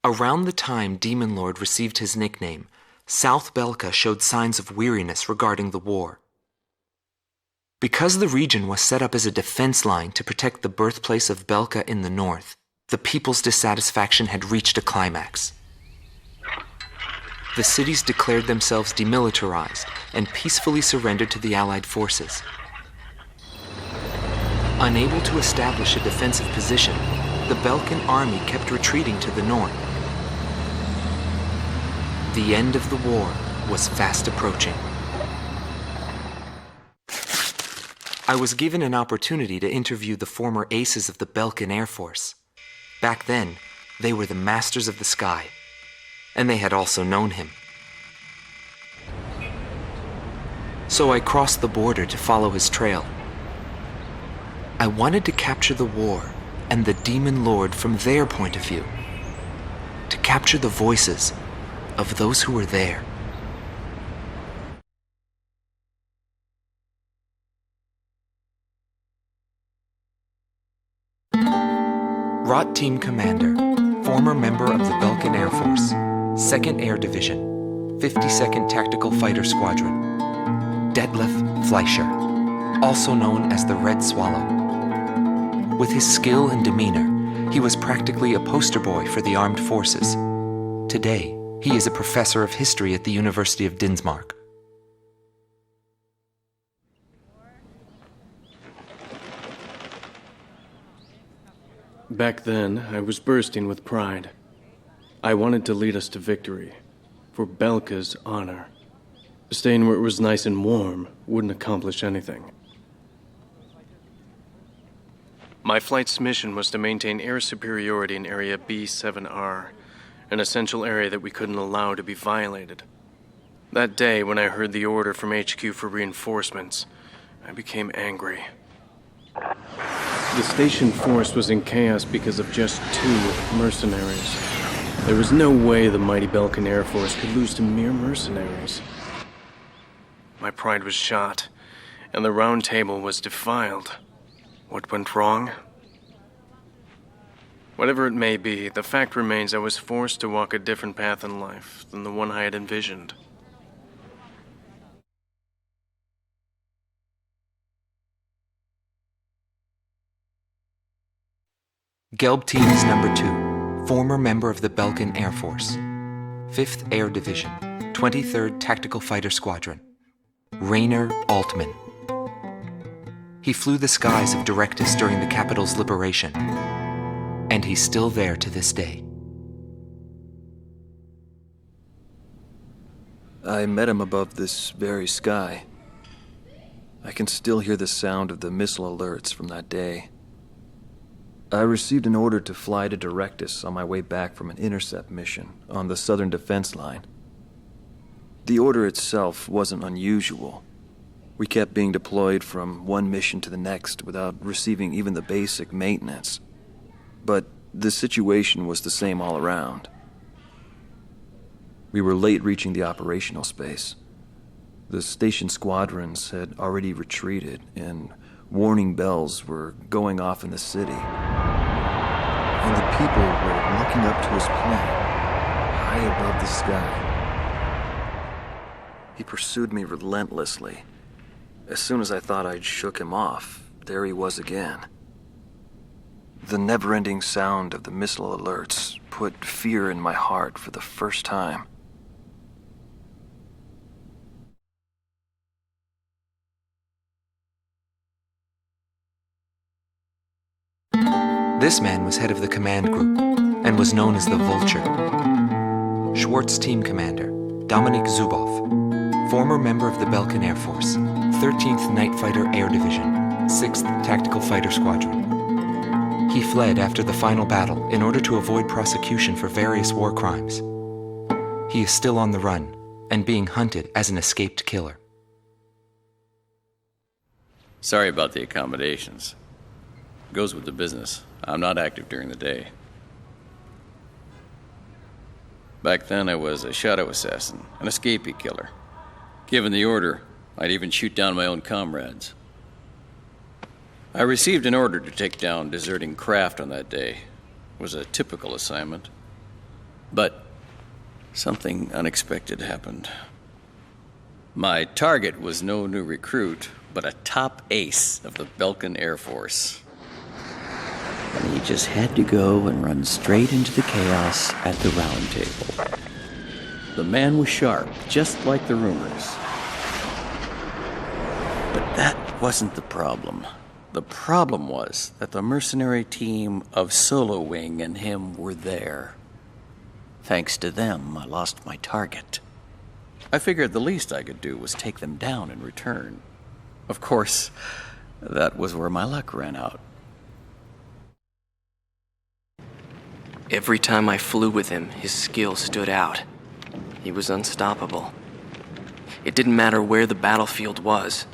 Around the time Demon Lord received his nickname, South Belka showed signs of weariness regarding the war. Because the region was set up as a defense line to protect the birthplace of Belka in the north, the people's dissatisfaction had reached a climax. The cities declared themselves demilitarized and peacefully surrendered to the Allied forces. Unable to establish a defensive position, the Belkan army kept retreating to the north. The end of the war was fast approaching. I was given an opportunity to interview the former aces of the Belkan Air Force. Back then, they were the masters of the sky, and they had also known him. So I crossed the border to follow his trail. I wanted to capture the war and the Demon Lord from their point of view, to capture the voices of those who were there. Rot Team Commander, former member of the Belkan Air Force, 2nd Air Division, 52nd Tactical Fighter Squadron, Detlef Fleischer, also known as the Red Swallow. With his skill and demeanor, he was practically a poster boy for the armed forces. Today, he is a professor of history at the University of Dinsmark. Back then, I was bursting with pride. I wanted to lead us to victory, for Belka's honor. Staying where it was nice and warm wouldn't accomplish anything. My flight's mission was to maintain air superiority in Area B-7R, an essential area that we couldn't allow to be violated. That day, when I heard the order from HQ for reinforcements, I became angry. The station force was in chaos because of just 2 mercenaries. There was no way the mighty Belkan Air Force could lose to mere mercenaries. My pride was shot, and the round table was defiled. What went wrong? Whatever it may be, the fact remains I was forced to walk a different path in life than the one I had envisioned. Gelbteams Number 2, former member of the Belkan Air Force, 5th Air Division, 23rd Tactical Fighter Squadron, Rainer Altman. He flew the skies of Directus during the capital's liberation, and he's still there to this day. I met him above this very sky. I can still hear the sound of the missile alerts from that day. I received an order to fly to Directus on my way back from an intercept mission on the southern defense line. The order itself wasn't unusual. We kept being deployed from one mission to the next without receiving even the basic maintenance. But the situation was the same all around. We were late reaching the operational space. The station squadrons had already retreated, and warning bells were going off in the city. And the people were looking up to his planet, high above the sky. He pursued me relentlessly. As soon as I thought I'd shook him off, there he was again. The never-ending sound of the missile alerts put fear in my heart for the first time. This man was head of the command group and was known as the Vulture. Schwartz team commander, Dominik Zubov, former member of the Belkan Air Force, 13th Night Fighter Air Division, 6th Tactical Fighter Squadron. He fled after the final battle in order to avoid prosecution for various war crimes. He is still on the run and being hunted as an escaped killer. Sorry about the accommodations. Goes with the business. I'm not active during the day. Back then, I was a shadow assassin, an escapee killer. Given the order, I'd even shoot down my own comrades. I received an order to take down deserting craft on that day. It was a typical assignment. But something unexpected happened. My target was no new recruit, but a top ace of the Belkan Air Force. And he just had to go and run straight into the chaos at the round table. The man was sharp, just like the rumors. But that wasn't the problem. The problem was that the mercenary team of Solo Wing and him were there. Thanks to them, I lost my target. I figured the least I could do was take them down in return. Of course, that was where my luck ran out. Every time I flew with him, his skill stood out. He was unstoppable. It didn't matter where the battlefield was.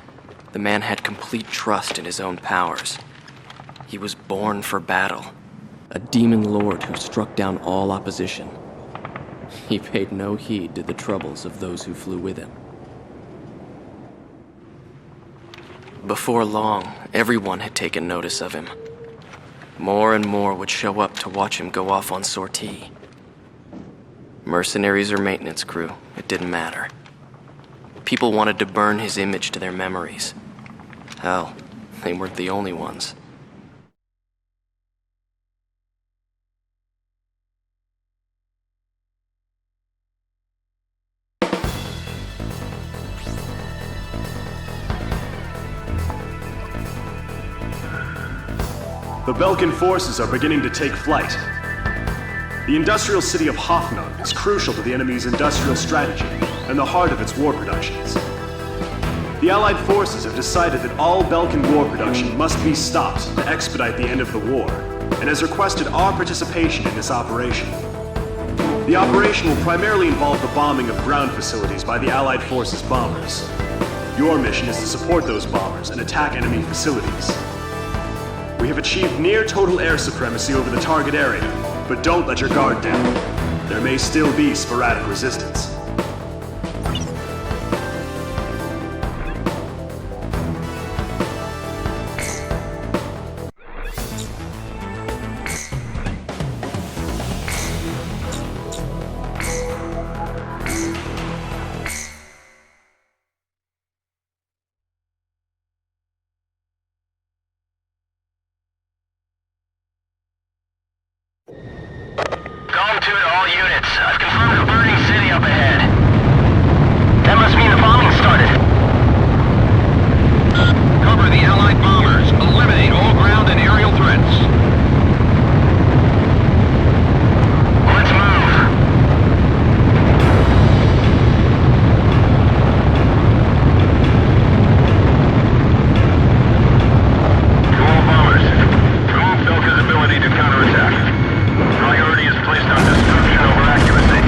The man had complete trust in his own powers. He was born for battle, a demon lord who struck down all opposition. He paid no heed to the troubles of those who flew with him. Before long, everyone had taken notice of him. More and more would show up to watch him go off on sortie. Mercenaries or maintenance crew, it didn't matter. People wanted to burn his image to their memories. Hell, they weren't the only ones. The Belkan forces are beginning to take flight. The industrial city of Hoffnung is crucial to the enemy's industrial strategy and the heart of its war productions. The Allied forces have decided that all Belkan war production must be stopped to expedite the end of the war, and has requested our participation in this operation. The operation will primarily involve the bombing of ground facilities by the Allied forces' bombers. Your mission is to support those bombers and attack enemy facilities. We have achieved near total air supremacy over the target area, but don't let your guard down. There may still be sporadic resistance. Priority is placed on destruction over accuracy.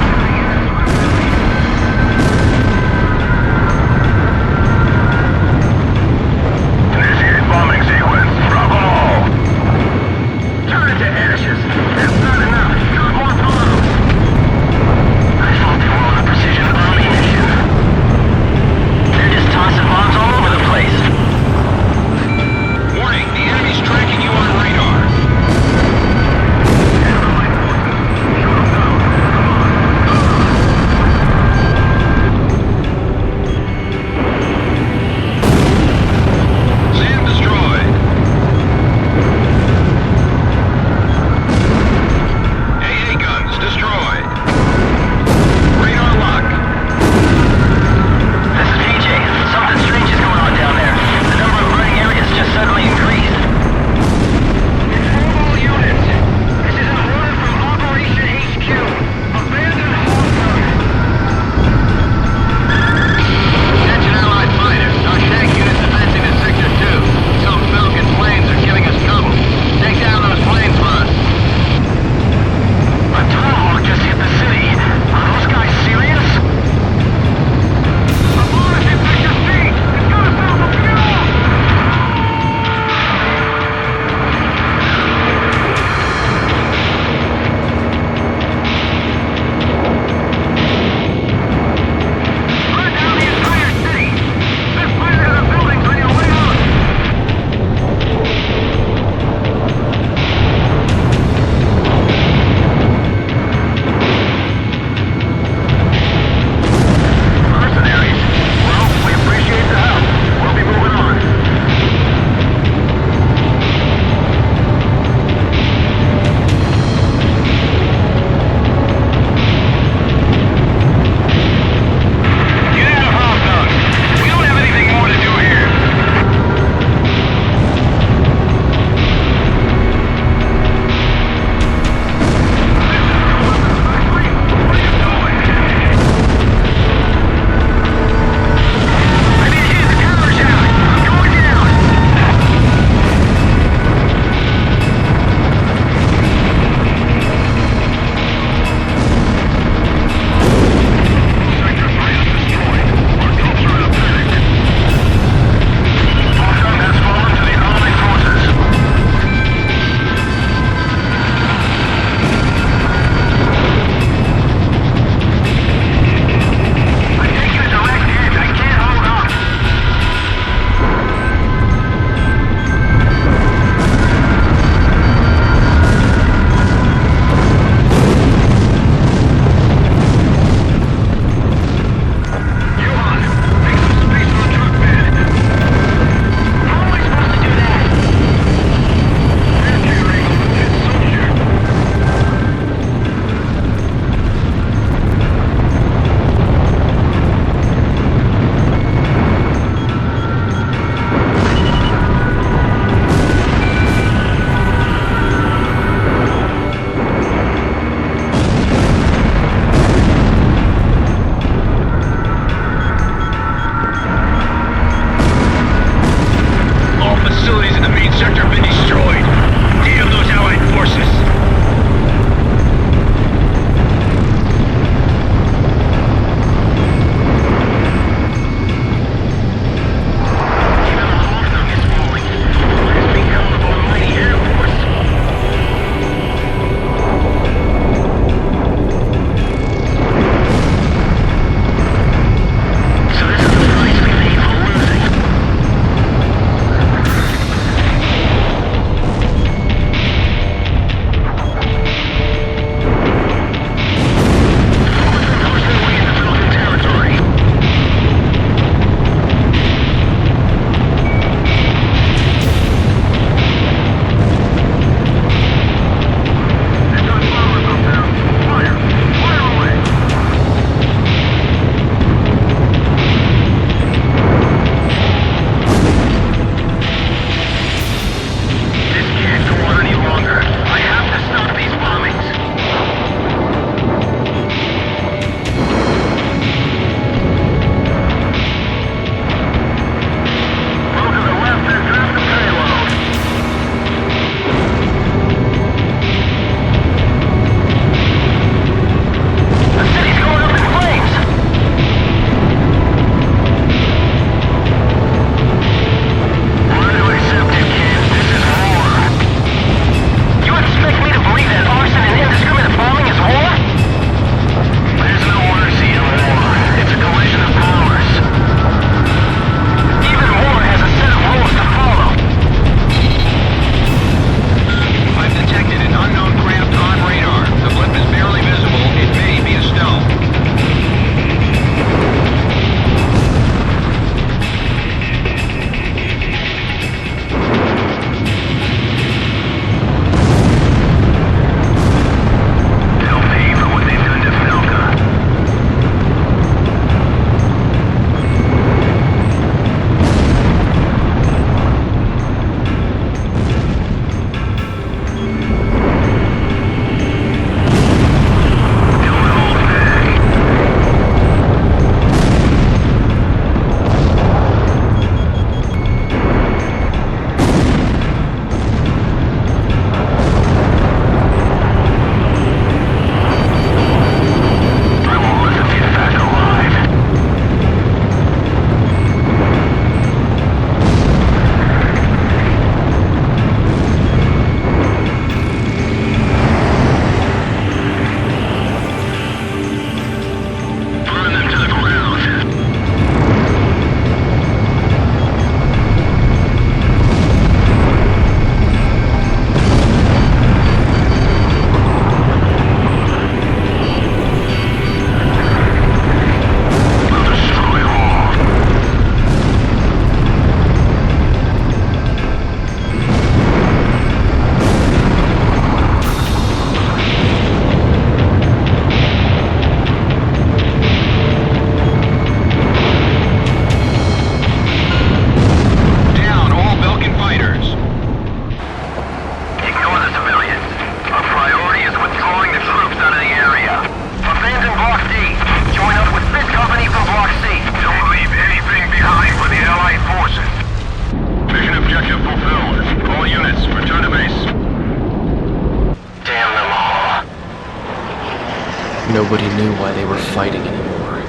Nobody knew why they were fighting anymore.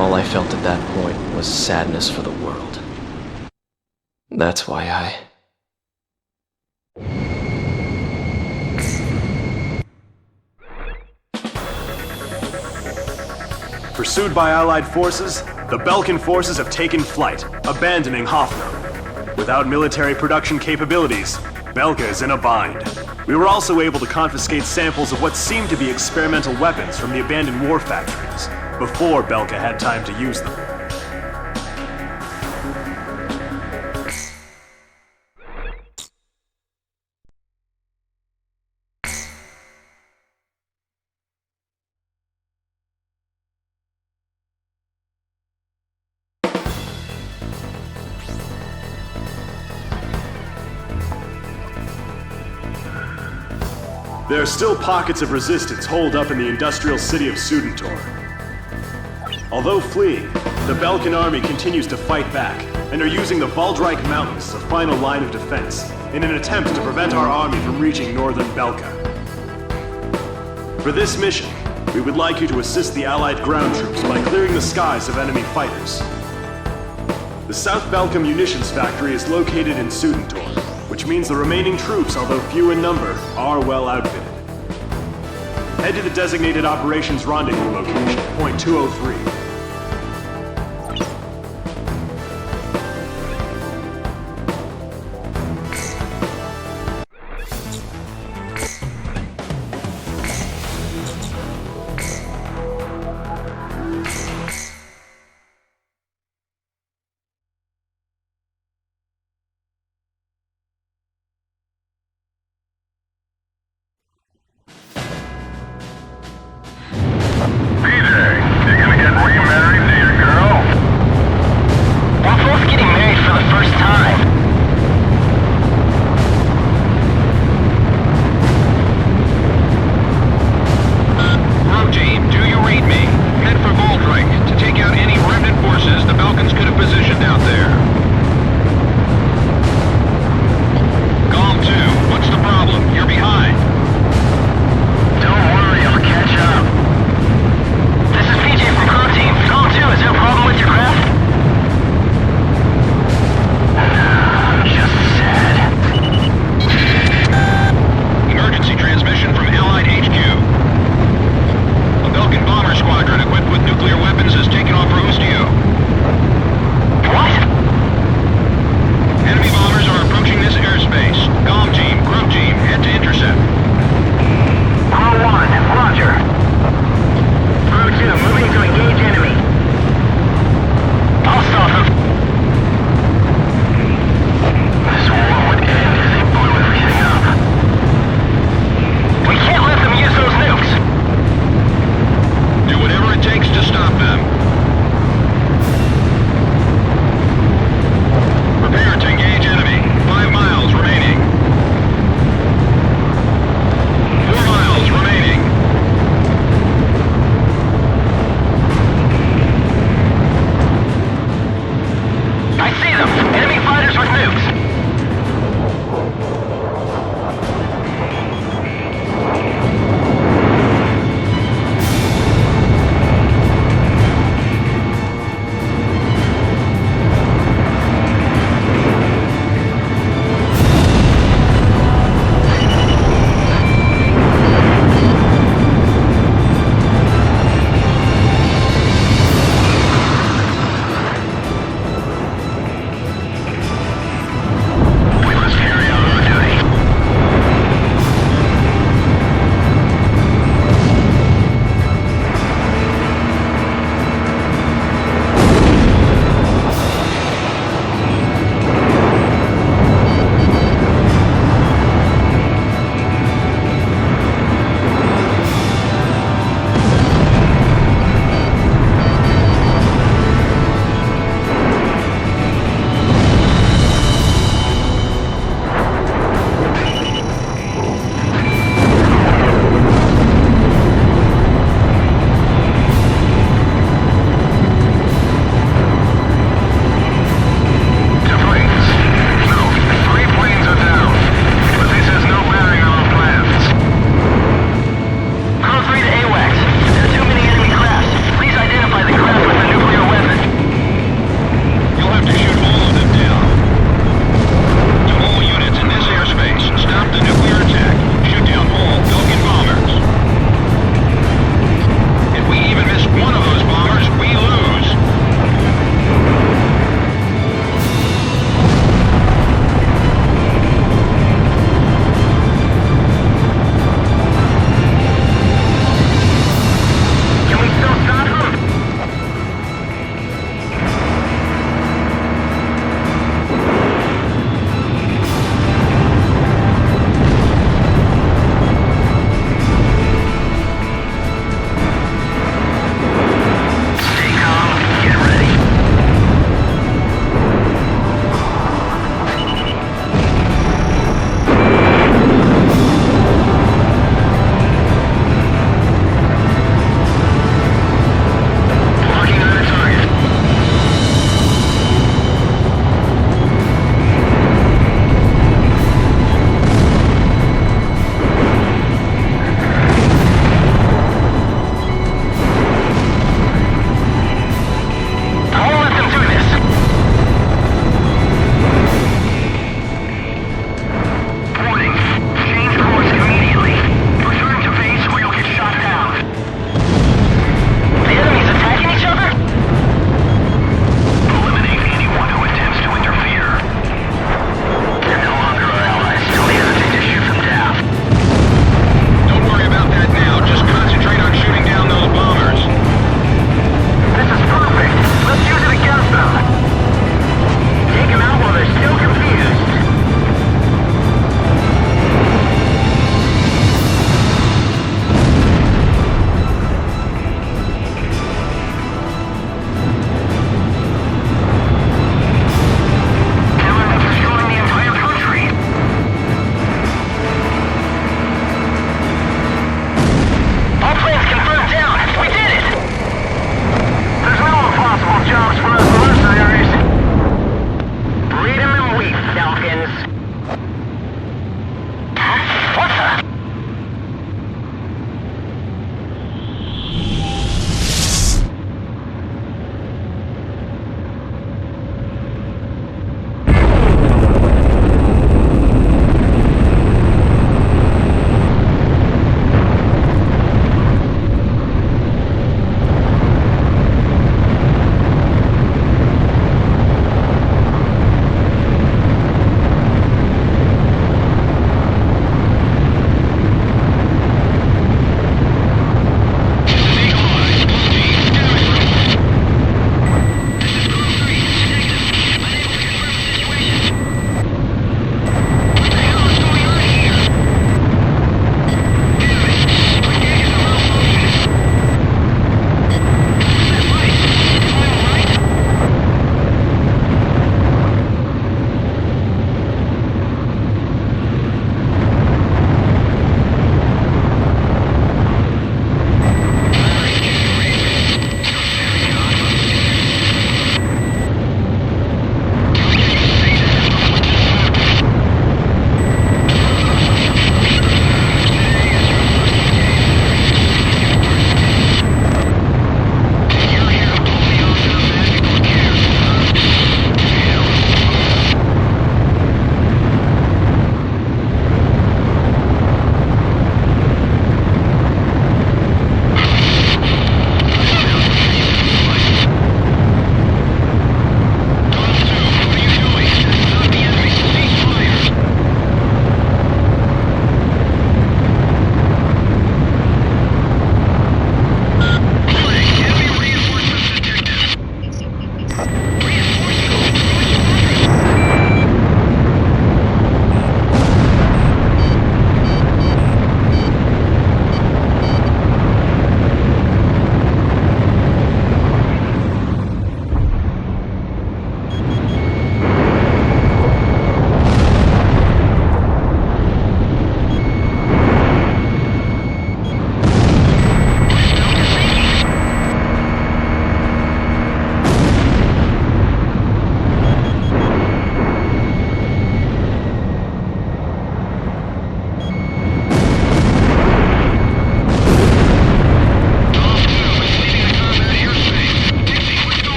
All I felt at that point was sadness for the world. That's why I... Pursued by Allied forces, the Belkan forces have taken flight, abandoning Hoffner. Without military production capabilities, Belka is in a bind. We were also able to confiscate samples of what seemed to be experimental weapons from the abandoned war factories, before Belka had time to use them. There are still pockets of resistance holed up in the industrial city of Sudentor. Although fleeing, the Belkan army continues to fight back, and are using the Valdreich Mountains as a final line of defense, in an attempt to prevent our army from reaching northern Belka. For this mission, we would like you to assist the Allied ground troops by clearing the skies of enemy fighters. The South Belka munitions factory is located in Sudentor, which means the remaining troops, although few in number, are well outfitted. Head to the designated operations rendezvous location, point 203. PJ, you gonna get real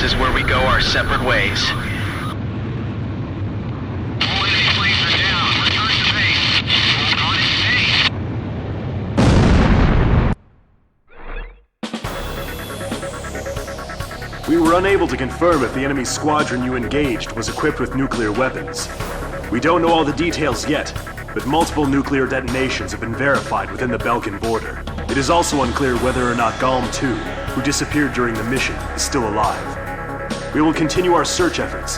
this is where we go our separate ways. All enemy planes are down. Return to base. Hold on and stay. We were unable to confirm if the enemy squadron you engaged was equipped with nuclear weapons. We don't know all the details yet, but multiple nuclear detonations have been verified within the Belkan border. It is also unclear whether or not Galm 2, who disappeared during the mission, is still alive. We will continue our search efforts,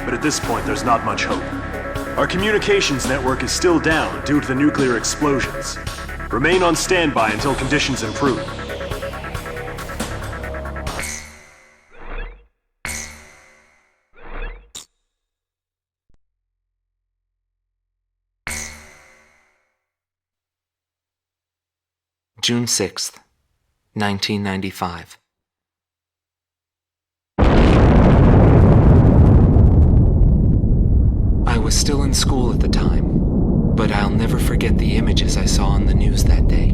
but at this point there's not much hope. Our communications network is still down due to the nuclear explosions. Remain on standby until conditions improve. June 6th, 1995. I was still in school at the time, but I'll never forget the images I saw on the news that day.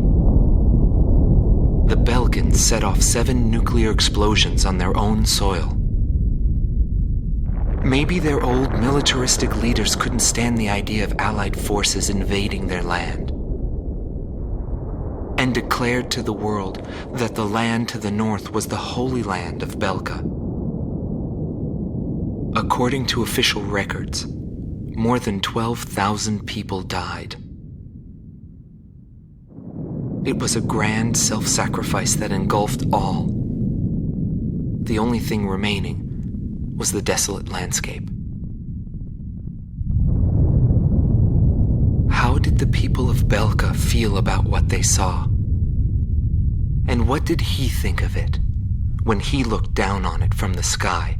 The Belkans set off 7 nuclear explosions on their own soil. Maybe their old militaristic leaders couldn't stand the idea of Allied forces invading their land, and declared to the world that the land to the north was the Holy Land of Belka. According to official records, more than 12,000 people died. It was a grand self-sacrifice that engulfed all. The only thing remaining was the desolate landscape. How did the people of Belka feel about what they saw? And what did he think of it when he looked down on it from the sky?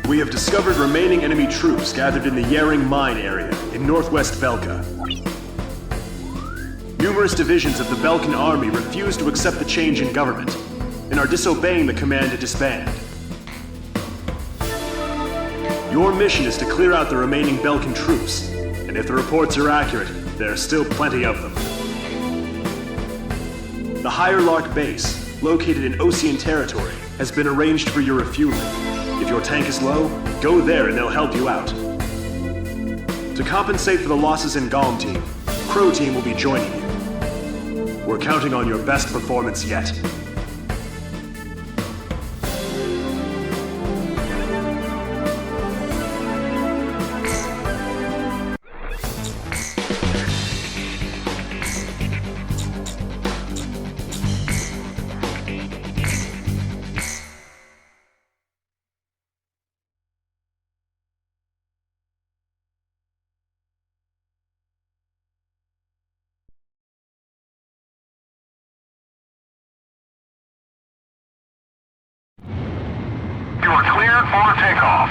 We have discovered remaining enemy troops gathered in the Yaring mine area in northwest Belka. Numerous divisions of the Belkan army refuse to accept the change in government and are disobeying the command to disband. Your mission is to clear out the remaining Belkan troops, and if the reports are accurate, there are still plenty of them. The Higher Lark base, located in Osean territory, has been arranged for your refueling. If your tank is low, go there and they'll help you out. To compensate for the losses in Galm Team, Crow Team will be joining you. We're counting on your best performance yet. You are cleared for takeoff.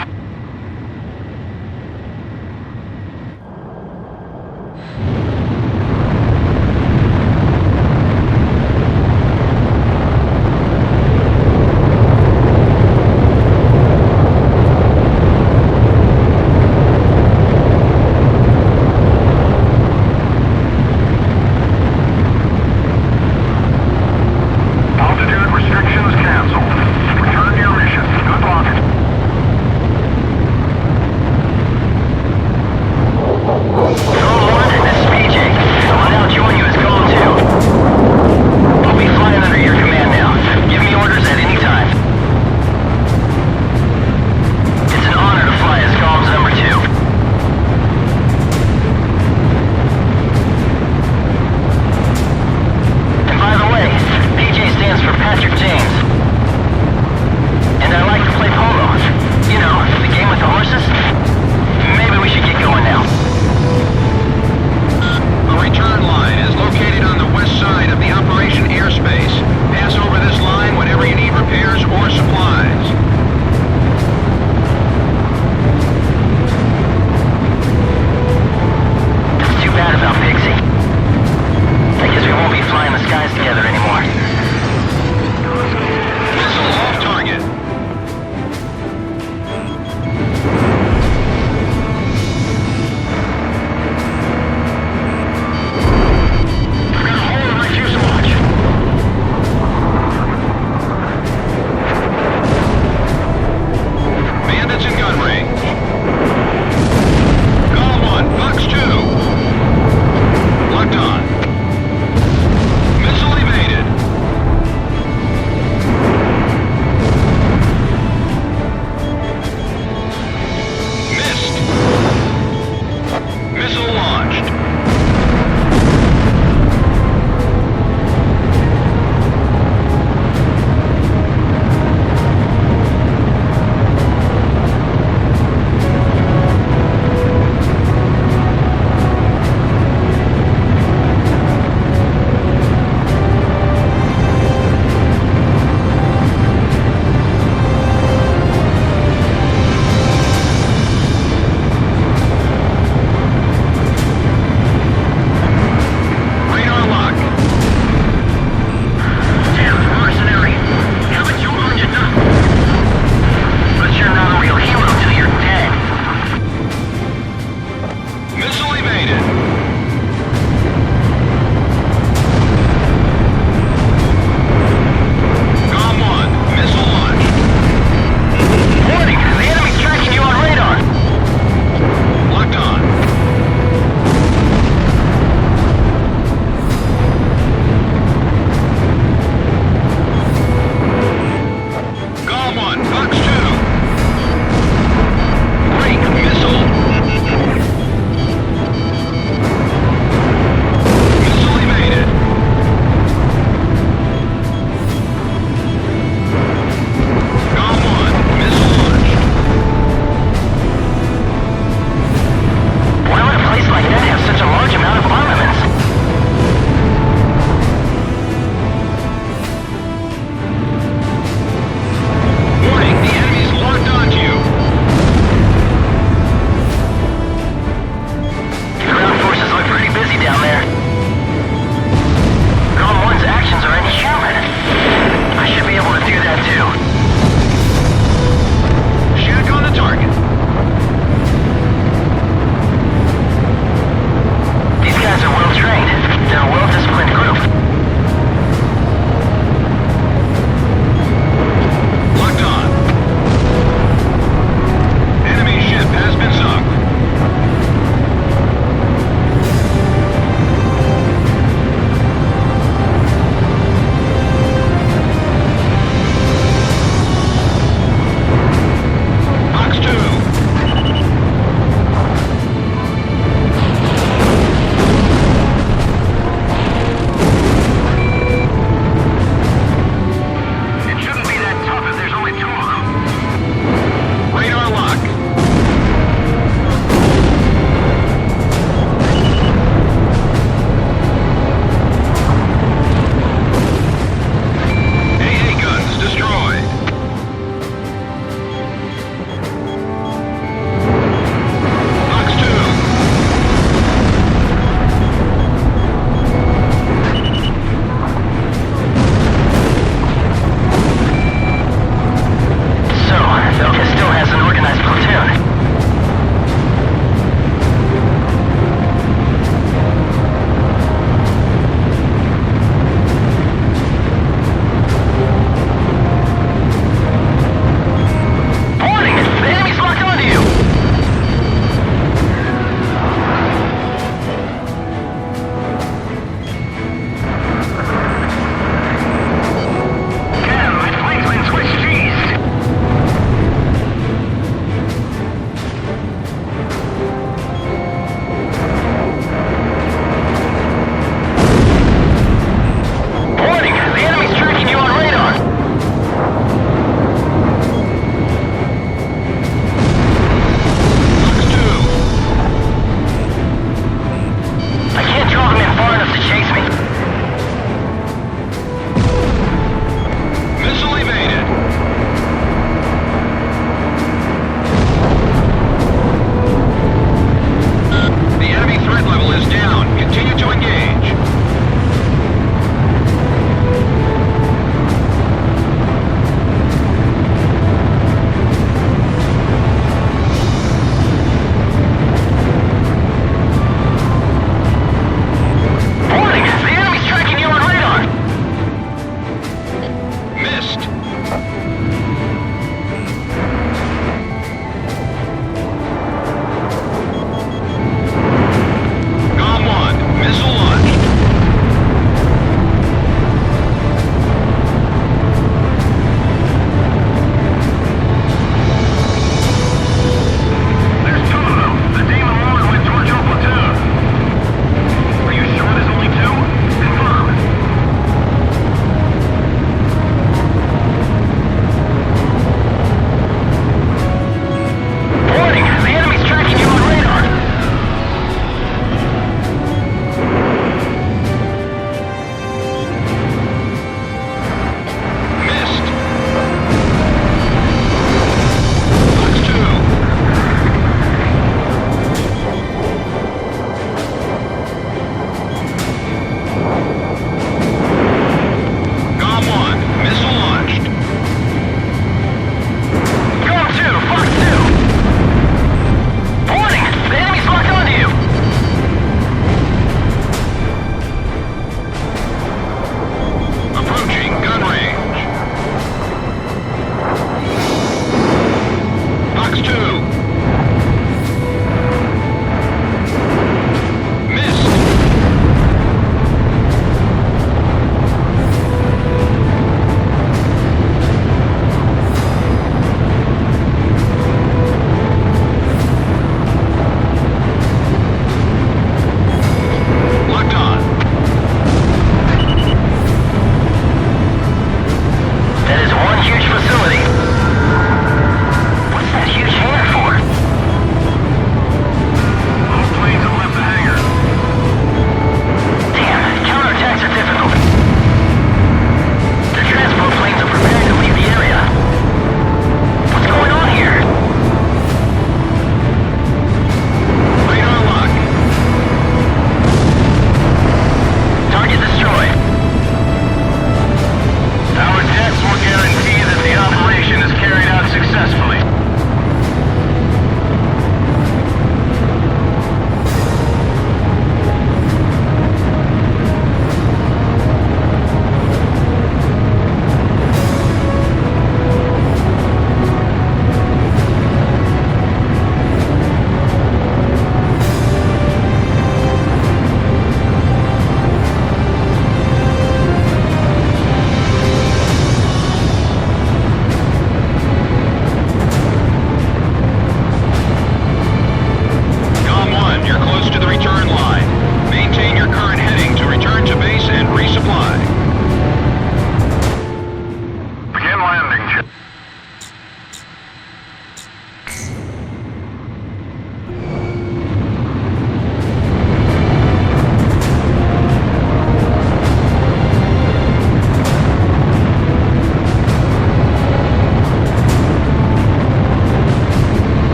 Altitude restrictions canceled. Return to your mission. Good luck.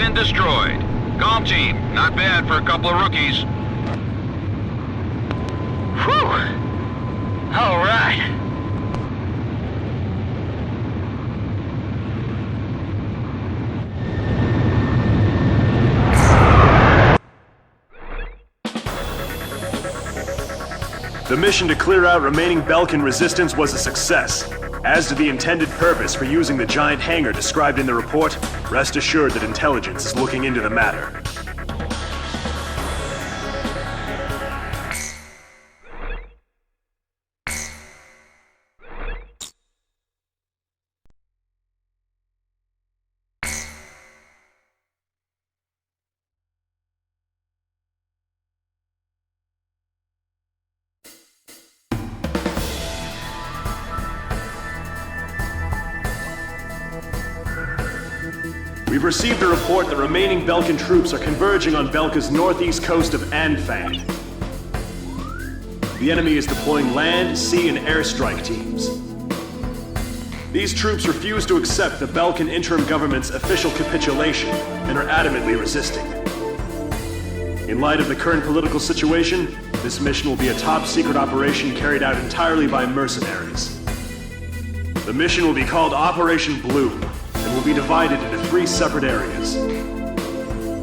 been destroyed. Golf team, not bad for a couple of rookies. Whew! All right. The mission to clear out remaining Belkan resistance was a success. As to the intended purpose for using the giant hangar described in the report, rest assured that intelligence is looking into the matter. We've received a report that remaining Belkan troops are converging on Belka's northeast coast of Anfang. The enemy is deploying land, sea, and airstrike teams. These troops refuse to accept the Belkan interim government's official capitulation and are adamantly resisting. In light of the current political situation, this mission will be a top-secret operation carried out entirely by mercenaries. The mission will be called Operation Bloom, and will be divided into 3 separate areas.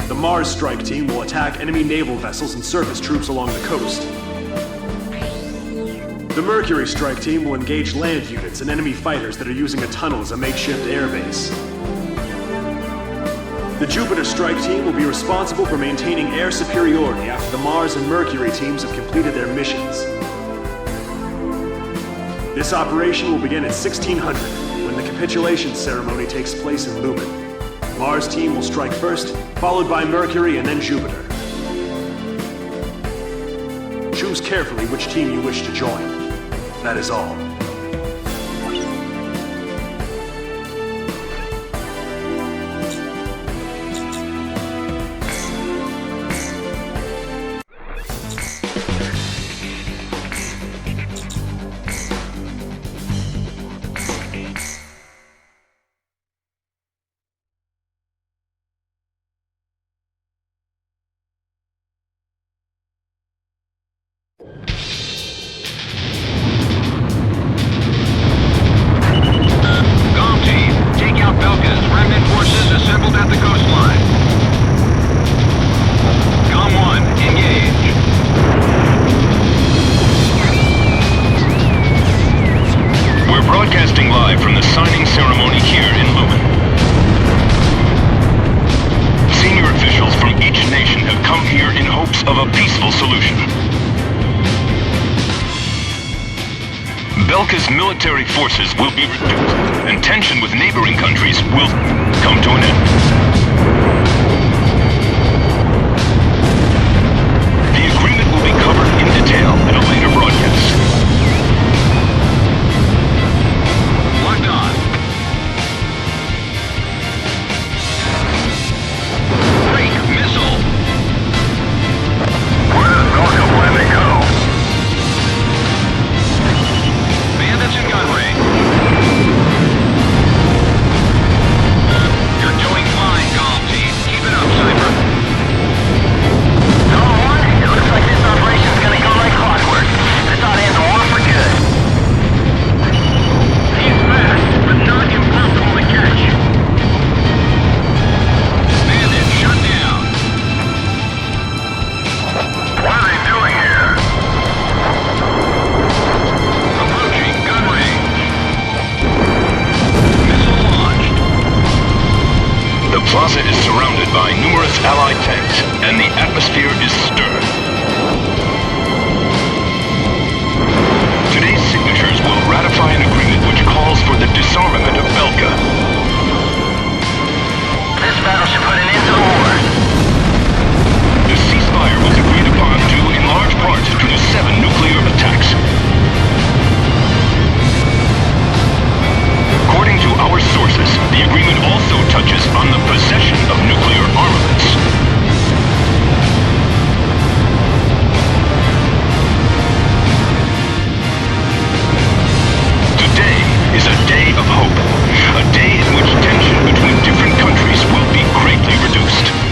The Mars strike team will attack enemy naval vessels and surface troops along the coast. The Mercury strike team will engage land units and enemy fighters that are using a tunnel as a makeshift airbase. The Jupiter strike team will be responsible for maintaining air superiority after the Mars and Mercury teams have completed their missions. This operation will begin at 1600. When the capitulation ceremony takes place in Lumen. Mars team will strike first, followed by Mercury and then Jupiter. Choose carefully which team you wish to join. That is all. Belka's military forces will be reduced, and tension with neighboring countries will come to an end. The agreement will be covered in detail in a later broadcast. Locked on. Break missile. Where does Belka plan to go? Bandits in gun range. You're doing fine, Golf Team. Keep it up, Cypher. Talon, it looks like this operation's gonna go like clockwork. This ought to end the war for good. He's fast, but not impossible to catch. Bandit shut down. What are they doing here? Approaching gun range. Missile launched. The plaza is surrounded by numerous Allied tanks, and the atmosphere is stirred. Today's signatures will ratify an agreement which calls for the disarmament of Belka. This battle should put an end to the war. The ceasefire was agreed upon due in large part to the 7 nuclear attacks. According to our sources, the agreement also touches on the possession of nuclear armaments. be reduced.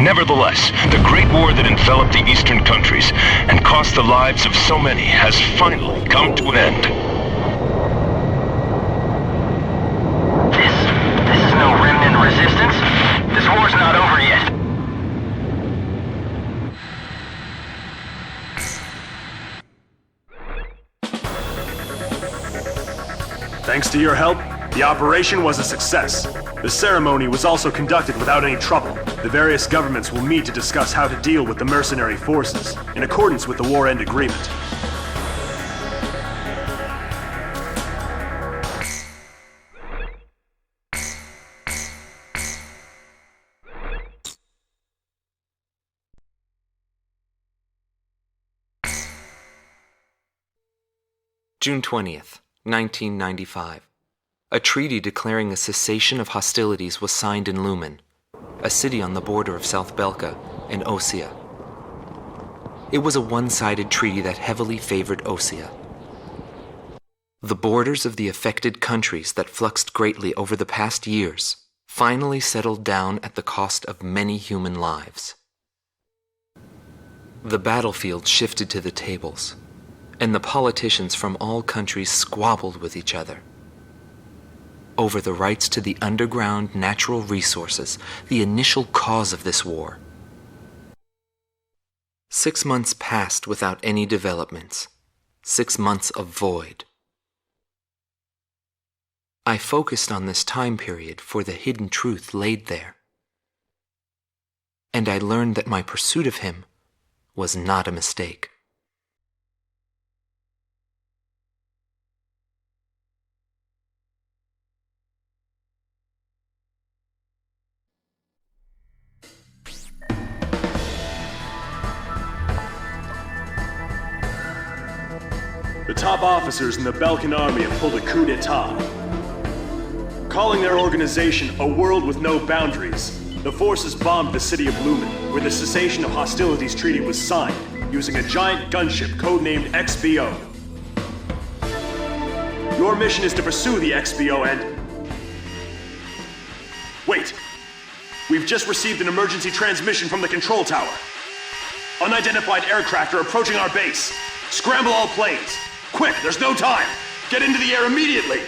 Nevertheless, the great war that enveloped the eastern countries and cost the lives of so many has finally come to an end. This is no remnant resistance. This war's not over yet. Thanks to your help, the operation was a success. The ceremony was also conducted without any trouble. The various governments will meet to discuss how to deal with the mercenary forces, in accordance with the war end agreement. June 20th, 1995. A treaty declaring a cessation of hostilities was signed in Lumen, a city on the border of South Belka and Osea. It was a one-sided treaty that heavily favored Osea. The borders of the affected countries that fluxed greatly over the past years finally settled down at the cost of many human lives. The battlefield shifted to the tables, and the politicians from all countries squabbled with each other over the rights to the underground natural resources, the initial cause of this war. 6 months passed without any developments. 6 months of void. I focused on this time period for the hidden truth laid there. And I learned that my pursuit of him was not a mistake. The top officers in the Belkan army have pulled a coup d'etat. Calling their organization a world with no boundaries, the forces bombed the city of Lumen, where the cessation of hostilities treaty was signed, using a giant gunship codenamed XBO. Your mission is to pursue the XBO and... Wait! We've just received an emergency transmission from the control tower. Unidentified aircraft are approaching our base. Scramble all planes. Quick, there's no time! Get into the air immediately!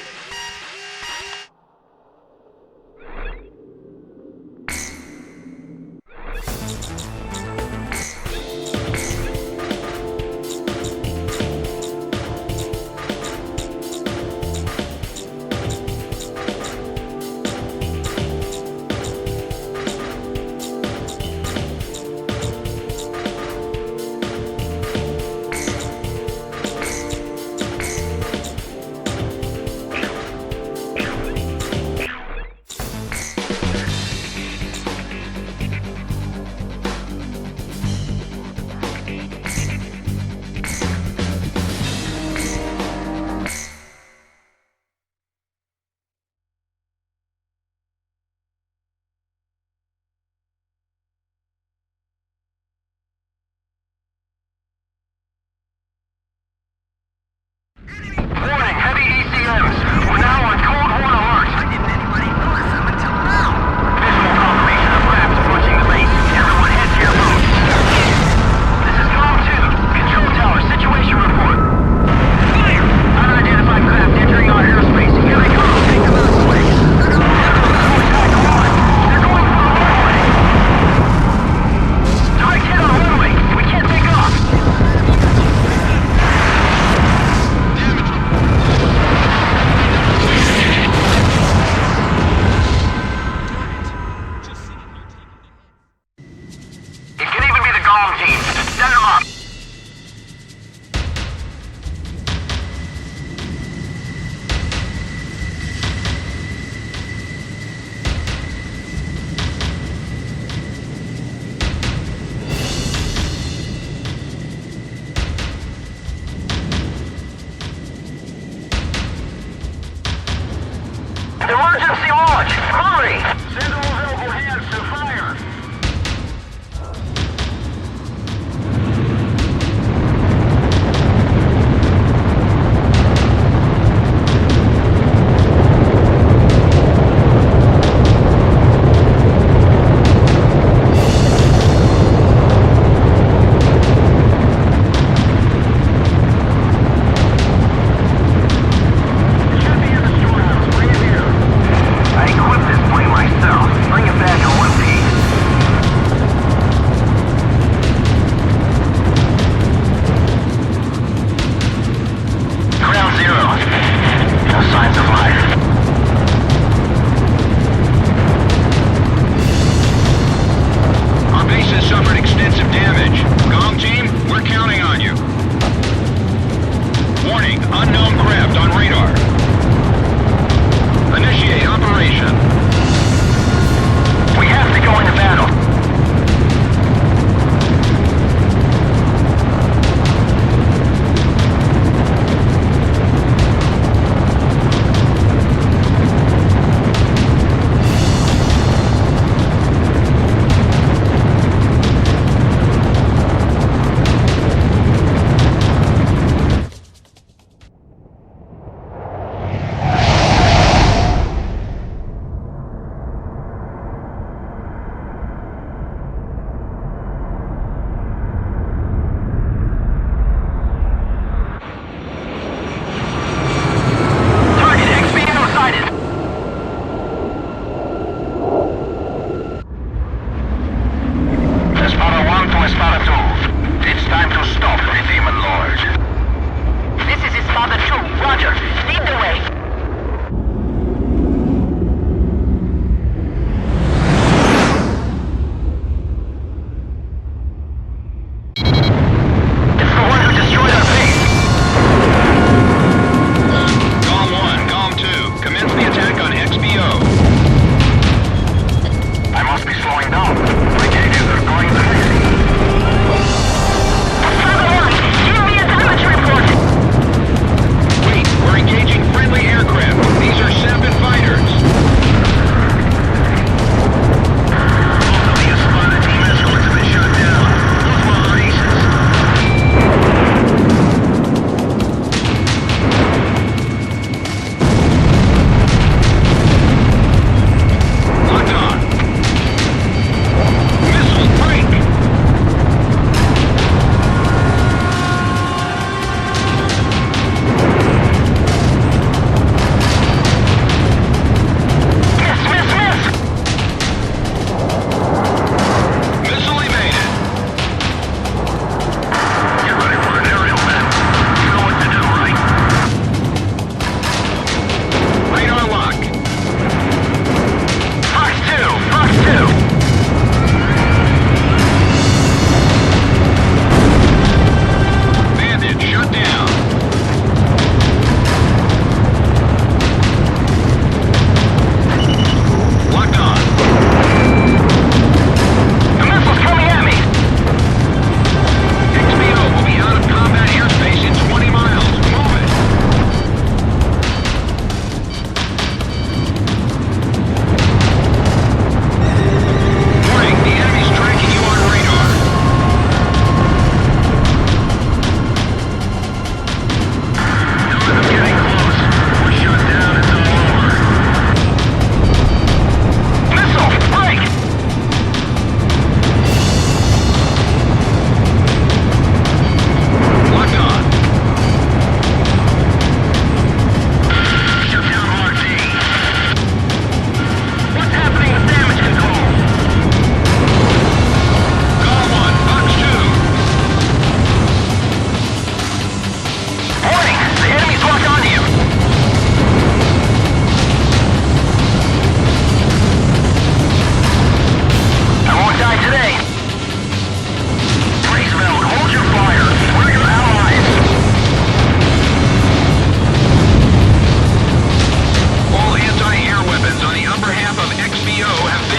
Emergency launch! Hurry! Send all available hands to fire!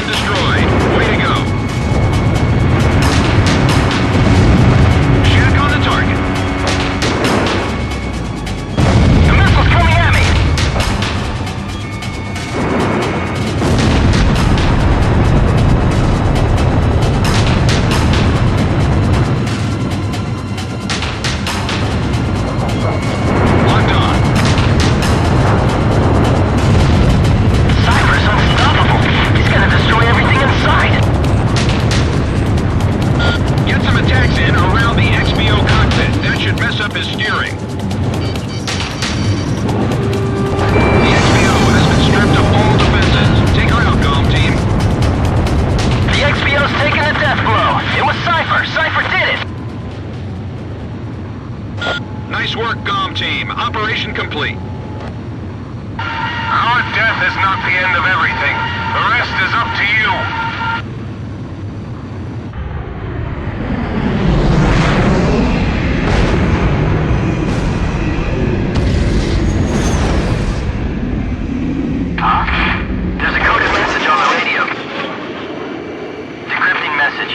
Mission destroyed. Way to go. Shack on the target. The missile's coming at me! Locked on. Cypher's unstoppable! He's gonna destroy everything inside! Get some attacks in around the XBO cockpit. That should mess up his steering. The XBO has been stripped of all defenses. Take her out, Gom team. The XBO's taking a death blow! It was Cypher! Cypher did it! Nice work, Gom team. Operation complete. Our death is not the end of everything. The rest is up to you. There's a coded message on the radio. Decrypting message.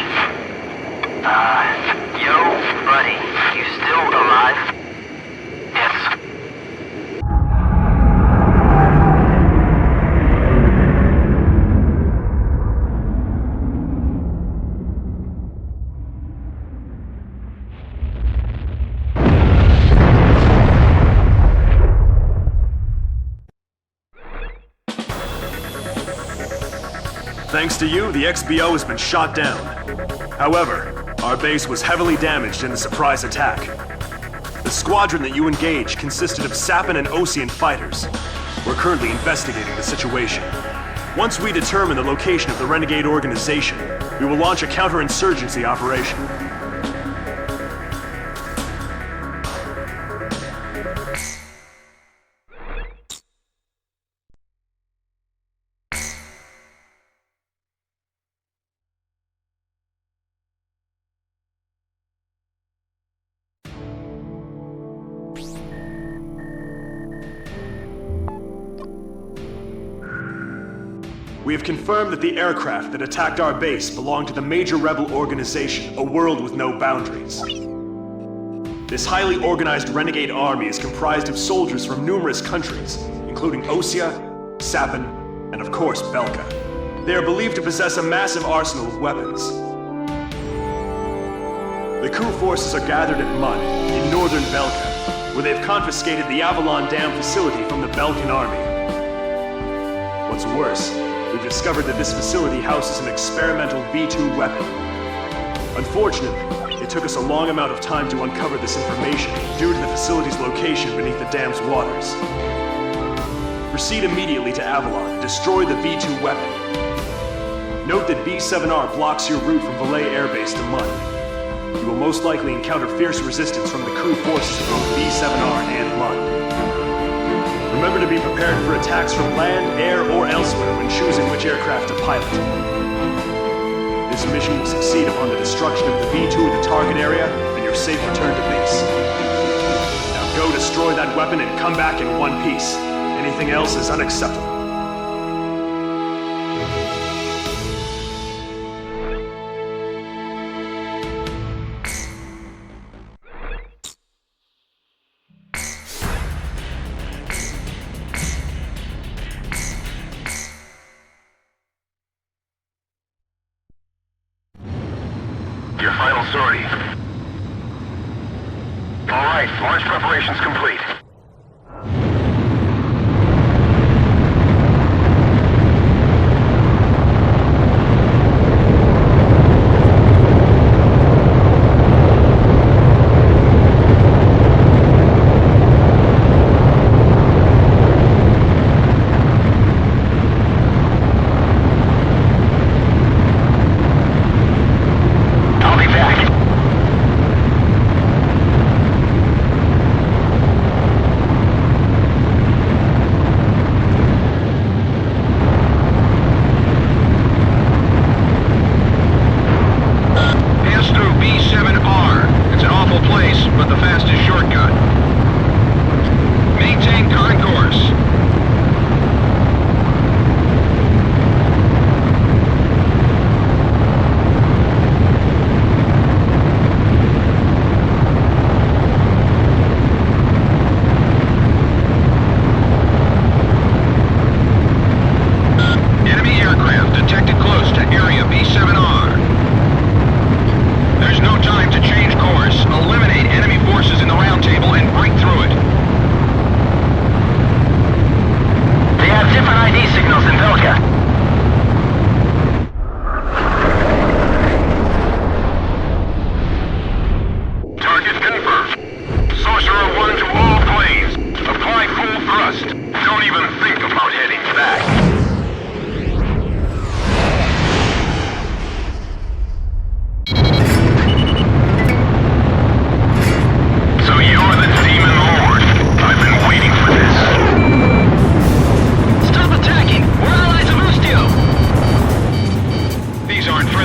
Yo, buddy, you still alive? Yes. Thanks to you, the XBO has been shot down. However, our base was heavily damaged in the surprise attack. The squadron that you engaged consisted of Sappan and Osean fighters. We're currently investigating the situation. Once we determine the location of the renegade organization, we will launch a counterinsurgency operation. We have confirmed that the aircraft that attacked our base belonged to the major rebel organization, A World With No Boundaries. This highly organized renegade army is comprised of soldiers from numerous countries, including Osea, Sappan, and of course Belkan. They are believed to possess a massive arsenal of weapons. The coup forces are gathered at Mud, in northern Belkan, where they've confiscated the Avalon Dam facility from the Belkan army. What's worse, we've discovered that this facility houses an experimental V2 weapon. Unfortunately, it took us a long amount of time to uncover this information due to the facility's location beneath the dam's waters. Proceed immediately to Avalon and destroy the V2 weapon. Note that B7R blocks your route from Valais Air Base to Mud. You will most likely encounter fierce resistance from the crew forces of both B7R and Mud. Remember to be prepared for attacks from land, air, or elsewhere when choosing which aircraft to pilot. This mission will succeed upon the destruction of the V2 in the target area and your safe return to base. Now go destroy that weapon and come back in one piece. Anything else is unacceptable. Your final sortie. All right, launch preparations complete.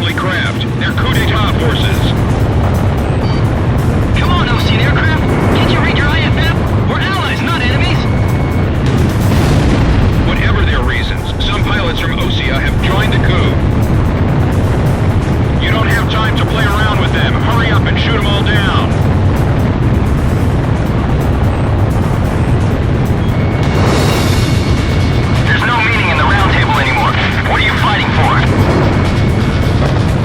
friendly craft. They're coup d'etat forces. Come on, Ocean aircraft. Can't you read your IFF? We're allies, not enemies. Whatever their reasons, some pilots from Osea have joined the coup. You don't have time to play around with them. Hurry up and shoot them all down. There's no meaning in the round table anymore. What are you fighting for?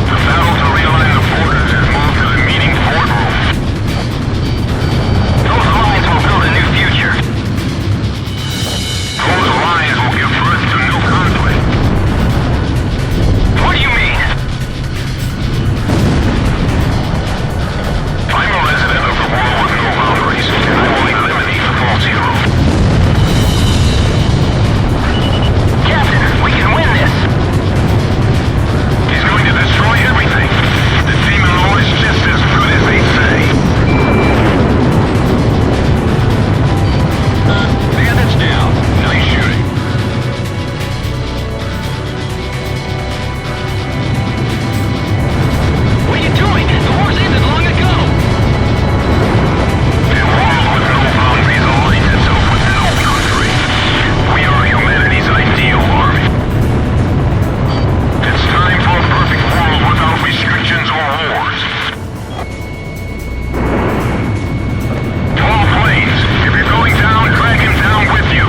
The battle to realign the borders has moved to the meeting boardroom. Those lines will build a new future. Those lines will give birth to new conflict. What do you mean? I'm a resident of the world with no boundaries, and I will eliminate the false hero. Captain, we can win this. He's going to destroy everything. The demon lord is just as good as they say. Bandits down. Nice shooting. What are you doing? The war's ended long ago. A world with no boundaries aligns itself with no country. We are humanity's ideal army. It's time for a perfect world without restrictions or wars. 12 planes. If you're going down, drag him down with you.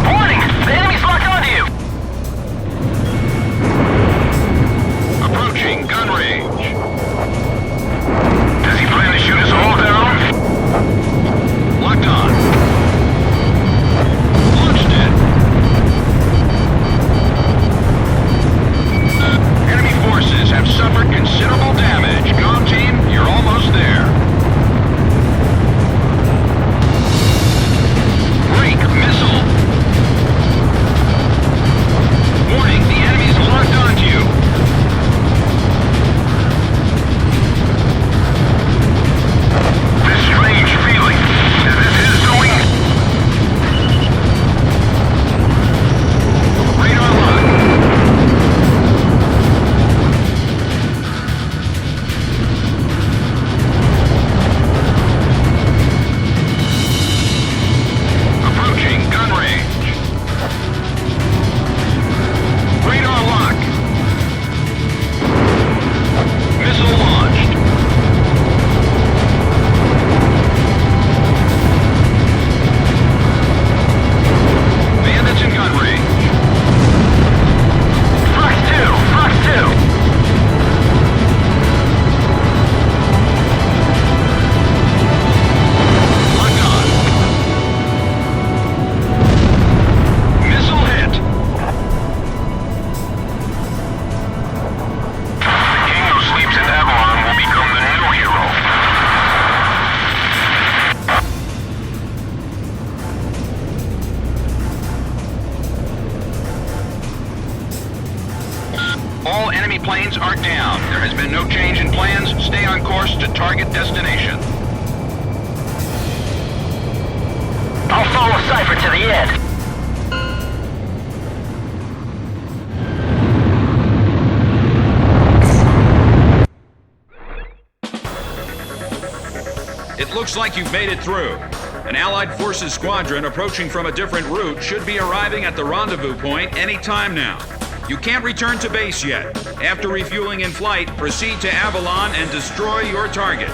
Warning! The enemy's locked onto you. Approaching gun range. Does he plan to shoot us all down? Locked on. Launched it. Enemy forces have suffered considerable damage. Comm team, you're almost there. Break missile. Warning, the enemy's locked onto you. This strange feeling. Is this his doing? Radar lock. Approaching gun range. Radar lock. Missile launched. Bandits in gun range. Fox 2! Fox 2! Locked on. Missile hit. The king who sleeps in Avalon will become the new hero. All enemy planes are down. There has been no change in plans. Stay on course to target destination. I'll follow Cypher to the end. It looks like you've made it through. An Allied Forces squadron approaching from a different route should be arriving at the rendezvous point any time now. You can't return to base yet. After refueling in flight, proceed to Avalon and destroy your target.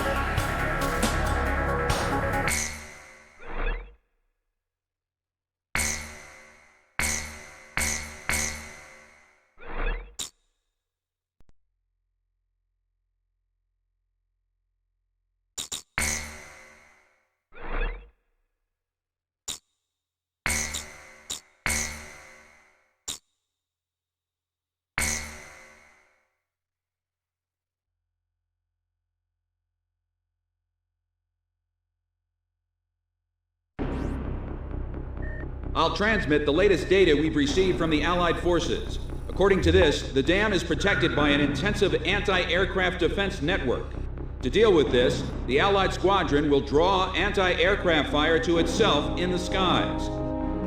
I'll transmit the latest data we've received from the Allied forces. According to this, the dam is protected by an intensive anti-aircraft defense network. To deal with this, the Allied squadron will draw anti-aircraft fire to itself in the skies.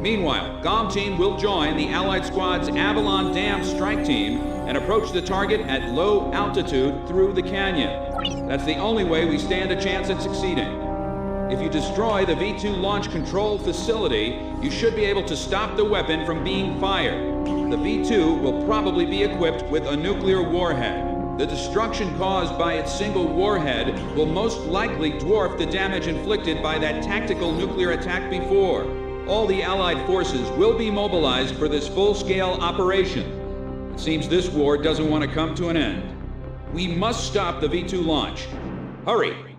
Meanwhile, GOM team will join the Allied squad's Avalon Dam strike team and approach the target at low altitude through the canyon. That's the only way we stand a chance at succeeding. If you destroy the V2 launch control facility, you should be able to stop the weapon from being fired. The V2 will probably be equipped with a nuclear warhead. The destruction caused by its single warhead will most likely dwarf the damage inflicted by that tactical nuclear attack before. All the Allied forces will be mobilized for this full-scale operation. It seems this war doesn't want to come to an end. We must stop the V2 launch. Hurry!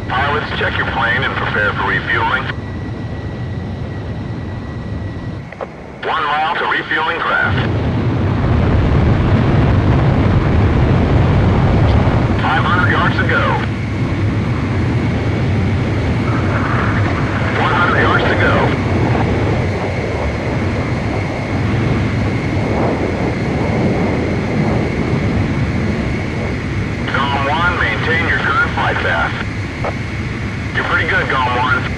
Pilots, check your plane and prepare for refueling. 1 mile to refueling craft. 500 yards to go. 100 yards to go. Zone 1, maintain your current flight path. You're pretty good, Gone 1.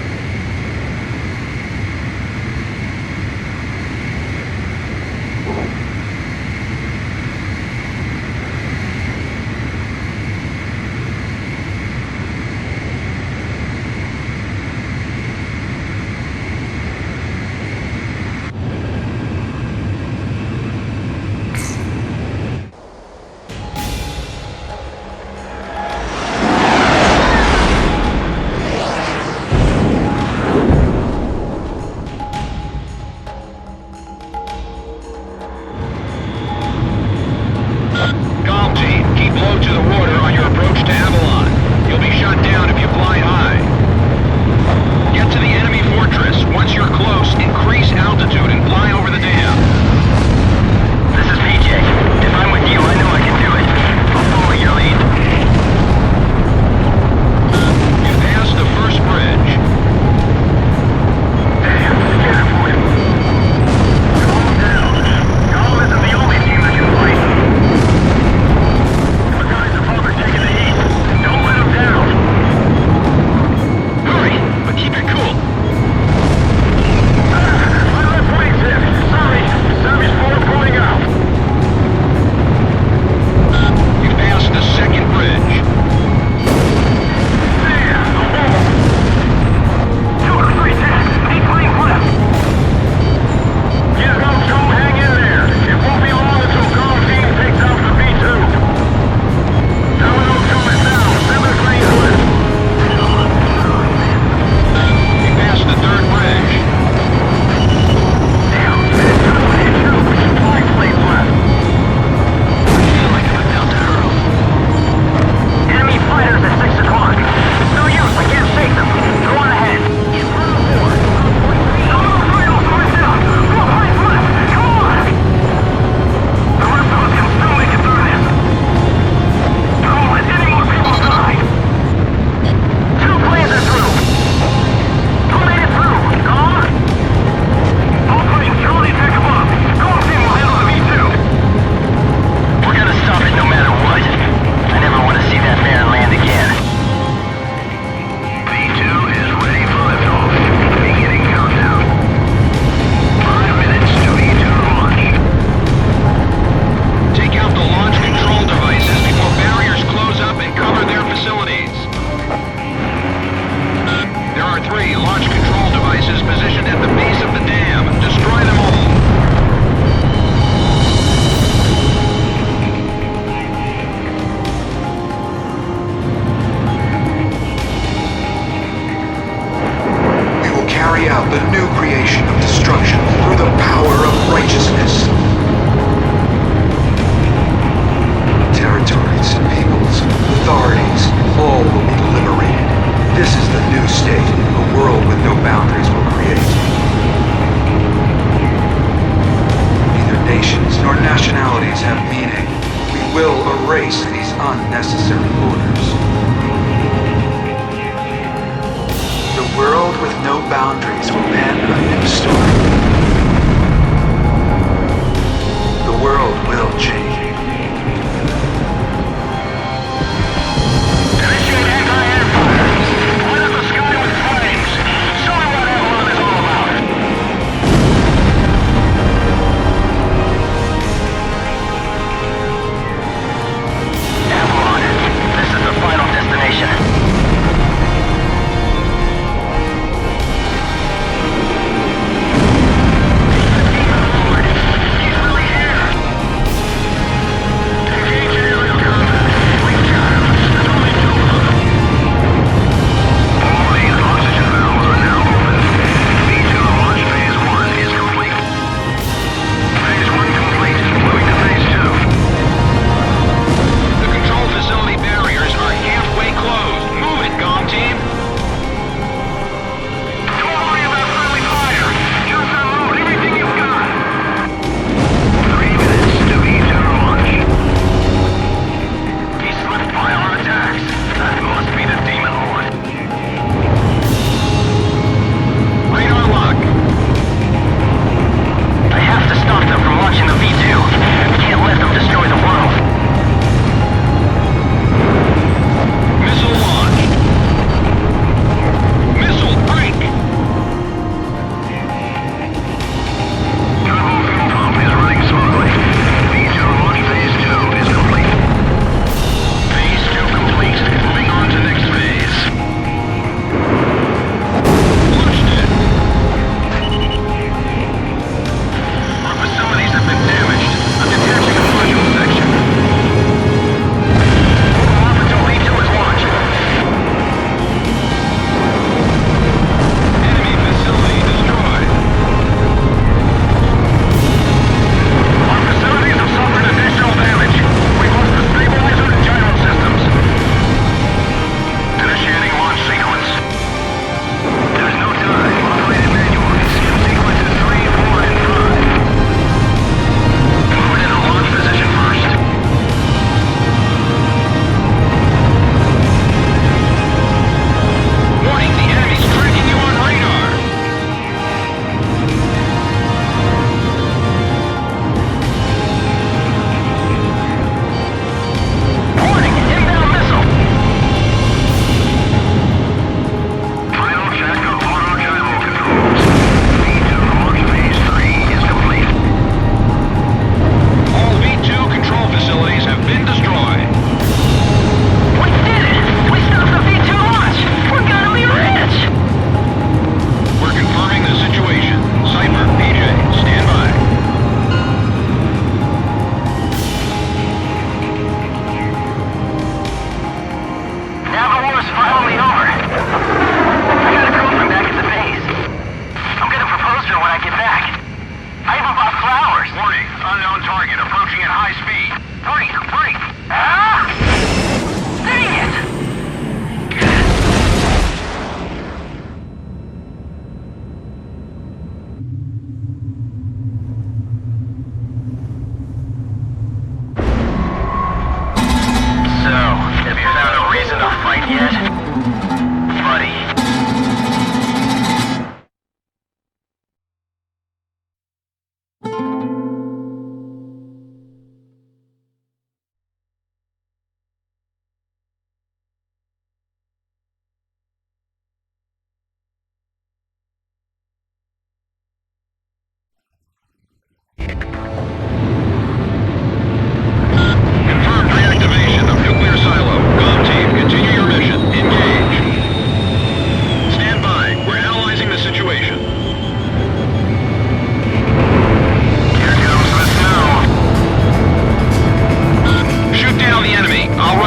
erase these unnecessary borders. The world with no boundaries will pen a new story. The world will change.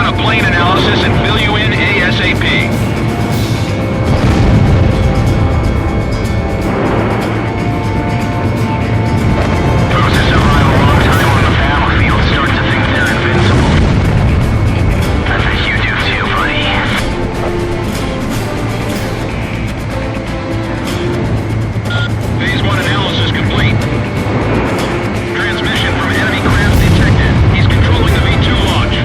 a plane analysis and fill you in ASAP. Those who survive a long time on the battlefield start to think they're invincible. I bet you do too, buddy. Phase 1 analysis complete. Transmission from enemy craft detected. He's controlling the V2 launch.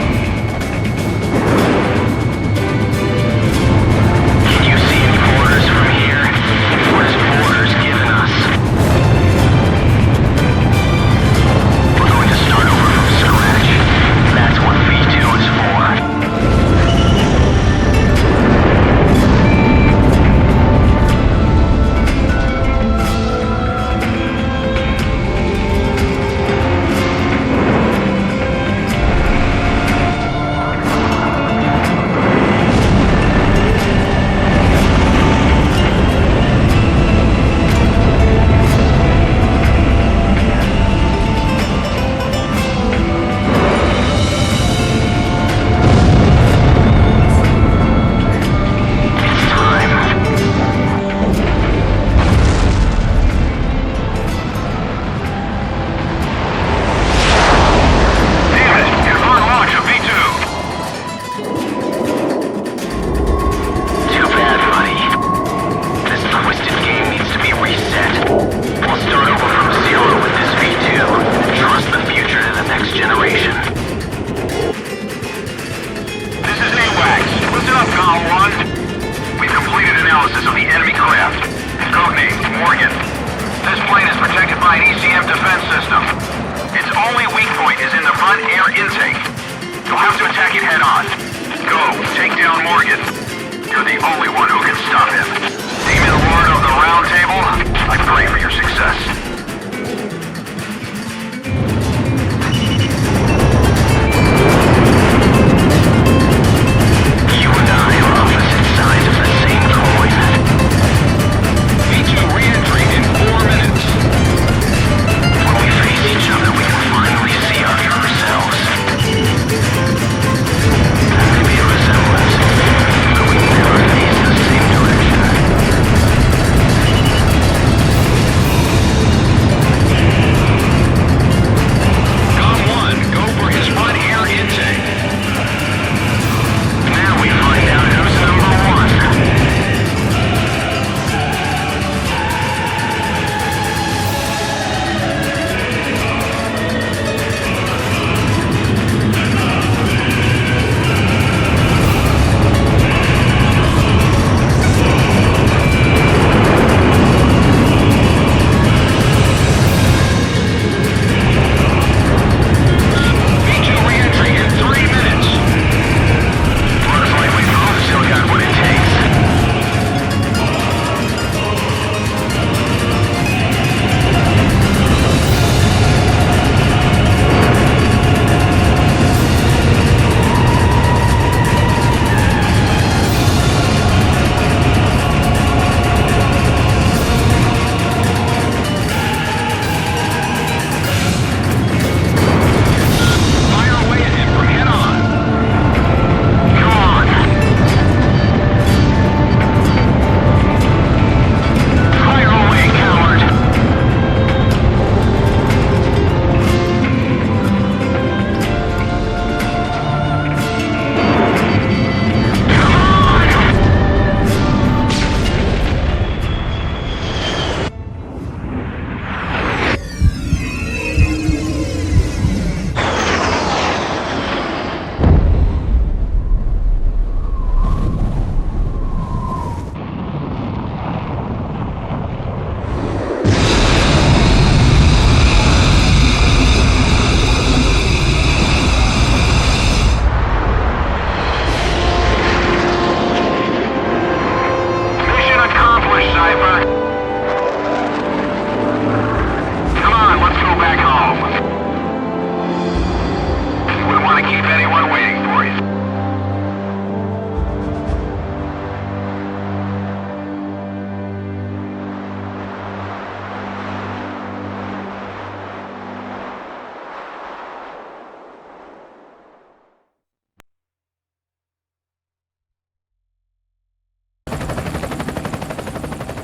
Can you see any orders from here? What is orders given us? We're going to start over from scratch. That's what V2 is for.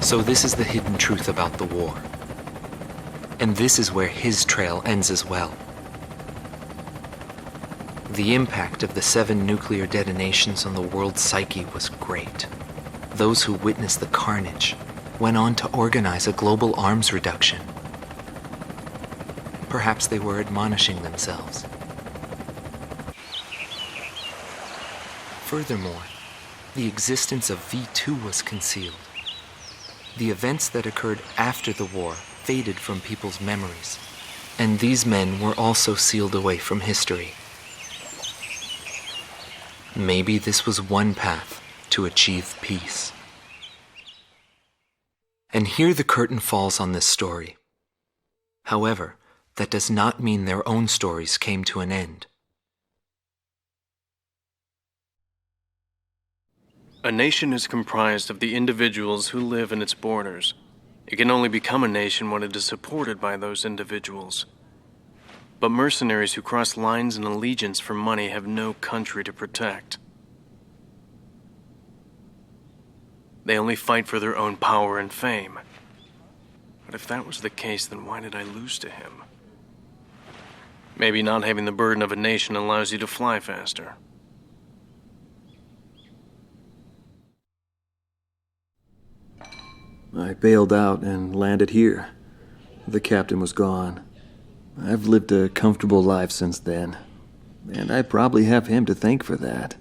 So this is the hidden truth about the war. And this is where his trail ends as well. The impact of the 7 nuclear detonations on the world's psyche was great. Those who witnessed the carnage went on to organize a global arms reduction. Perhaps they were admonishing themselves. Furthermore, the existence of V2 was concealed. The events that occurred after the war faded from people's memories, and these men were also sealed away from history. Maybe this was one path to achieve peace. And here the curtain falls on this story. However, that does not mean their own stories came to an end. A nation is comprised of the individuals who live in its borders. It can only become a nation when it is supported by those individuals. But mercenaries who cross lines and allegiance for money have no country to protect. They only fight for their own power and fame. But if that was the case, then why did I lose to him? Maybe not having the burden of a nation allows you to fly faster. I bailed out and landed here. The captain was gone. I've lived a comfortable life since then, and I probably have him to thank for that.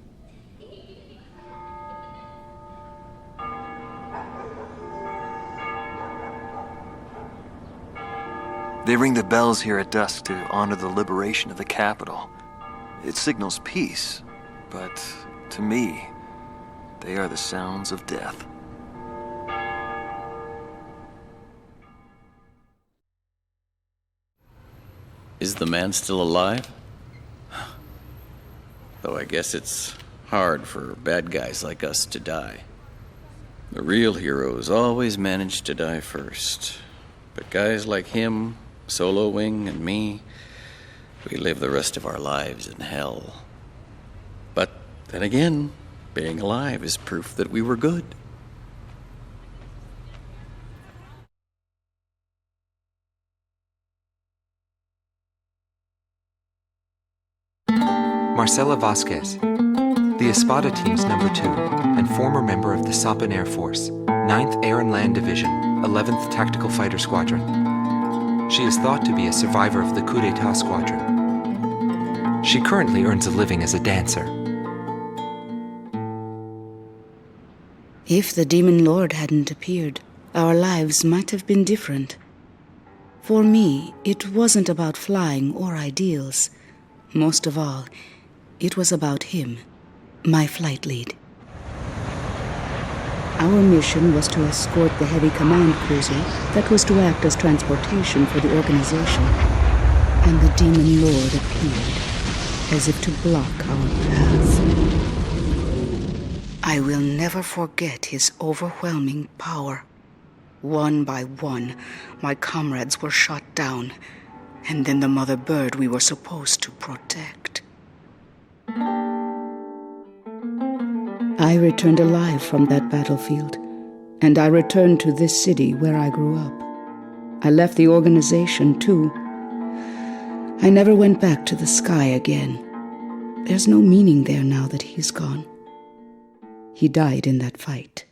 They ring the bells here at dusk to honor the liberation of the capital. It signals peace, but to me, they are the sounds of death. Is the man still alive? Though I guess it's hard for bad guys like us to die. The real heroes always manage to die first. But guys like him, Solo Wing, and me, we live the rest of our lives in hell. But then again, being alive is proof that we were good. Marcela Vasquez, the Espada team's number 2 and former member of the Sapan Air Force, 9th Air and Land Division, 11th Tactical Fighter Squadron. She is thought to be a survivor of the Coup d'etat squadron. She currently earns a living as a dancer. If the Demon Lord hadn't appeared, our lives might have been different. For me, it wasn't about flying or ideals. Most of all, it was about him, my flight lead. Our mission was to escort the heavy command cruiser that was to act as transportation for the organization. And the Demon Lord appeared, as if to block our path. I will never forget his overwhelming power. One by one, my comrades were shot down, and then the mother bird we were supposed to protect. I returned alive from that battlefield, and I returned to this city where I grew up. I left the organization, too. I never went back to the sky again. There's no meaning there now that he's gone. He died in that fight.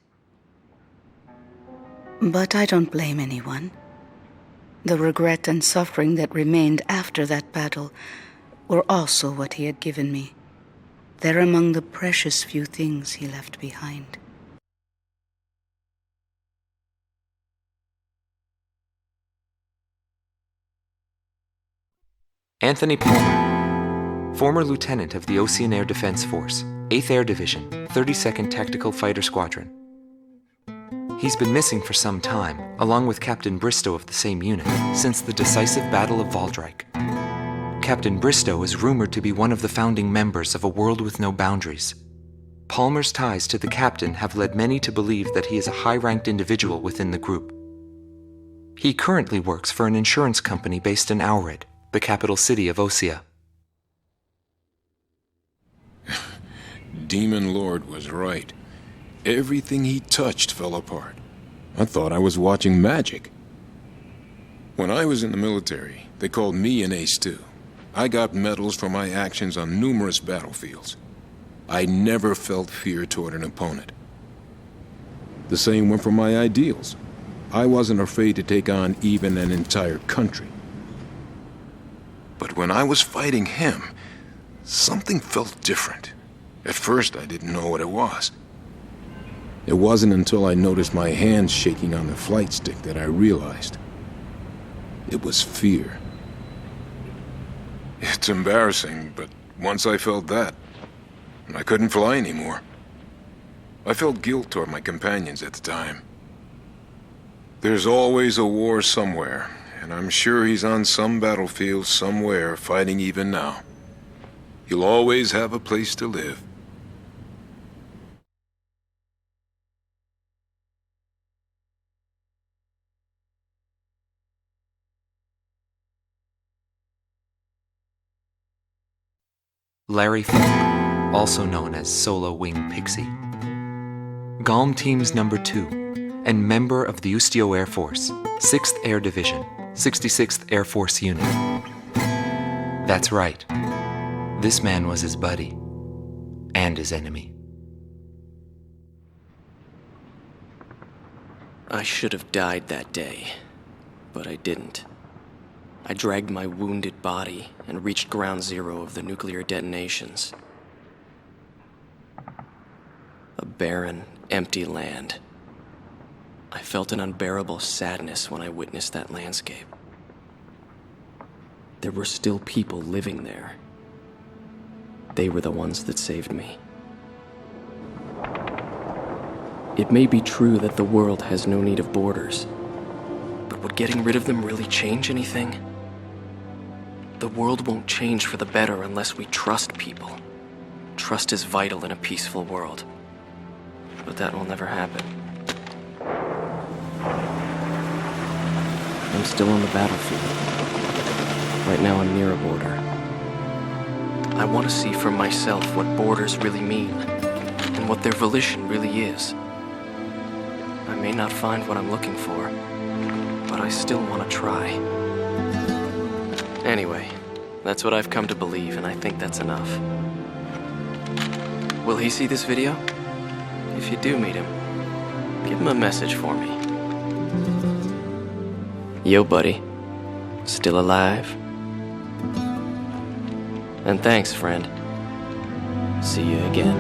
But I don't blame anyone. The regret and suffering that remained after that battle were also what he had given me. They're among the precious few things he left behind. Anthony Palmer, former lieutenant of the Ocean Air Defense Force, 8th Air Division, 32nd Tactical Fighter Squadron. He's been missing for some time, along with Captain Bristow of the same unit, since the decisive Battle of Valdreich. Captain Bristow is rumored to be one of the founding members of A World with No Boundaries. Palmer's ties to the captain have led many to believe that he is a high-ranked individual within the group. He currently works for an insurance company based in Aurid, the capital city of Osea. Demon Lord was right. Everything he touched fell apart. I thought I was watching magic. When I was in the military, they called me an ace too. I got medals for my actions on numerous battlefields. I never felt fear toward an opponent. The same went for my ideals. I wasn't afraid to take on even an entire country. But when I was fighting him, something felt different. At first, I didn't know what it was. It wasn't until I noticed my hands shaking on the flight stick that I realized. It was fear. It's embarrassing, but once I felt that, I couldn't fly anymore. I felt guilt toward my companions at the time. There's always a war somewhere, and I'm sure he's on some battlefield somewhere fighting even now. He'll always have a place to live. Larry Falk, also known as Solo Wing Pixie. GALM Team's number 2, and member of the Ustio Air Force, 6th Air Division, 66th Air Force Unit. That's right. This man was his buddy, and his enemy. I should have died that day, but I didn't. I dragged my wounded body and reached ground zero of the nuclear detonations. A barren, empty land. I felt an unbearable sadness when I witnessed that landscape. There were still people living there. They were the ones that saved me. It may be true that the world has no need of borders, but would getting rid of them really change anything? The world won't change for the better unless we trust people. Trust is vital in a peaceful world. But that will never happen. I'm still on the battlefield. Right now I'm near a border. I want to see for myself what borders really mean, and what their volition really is. I may not find what I'm looking for, but I still want to try. Anyway, that's what I've come to believe, and I think that's enough. Will he see this video? If you do meet him, give him a message for me. Yo, buddy. Still alive? And thanks, friend. See you again.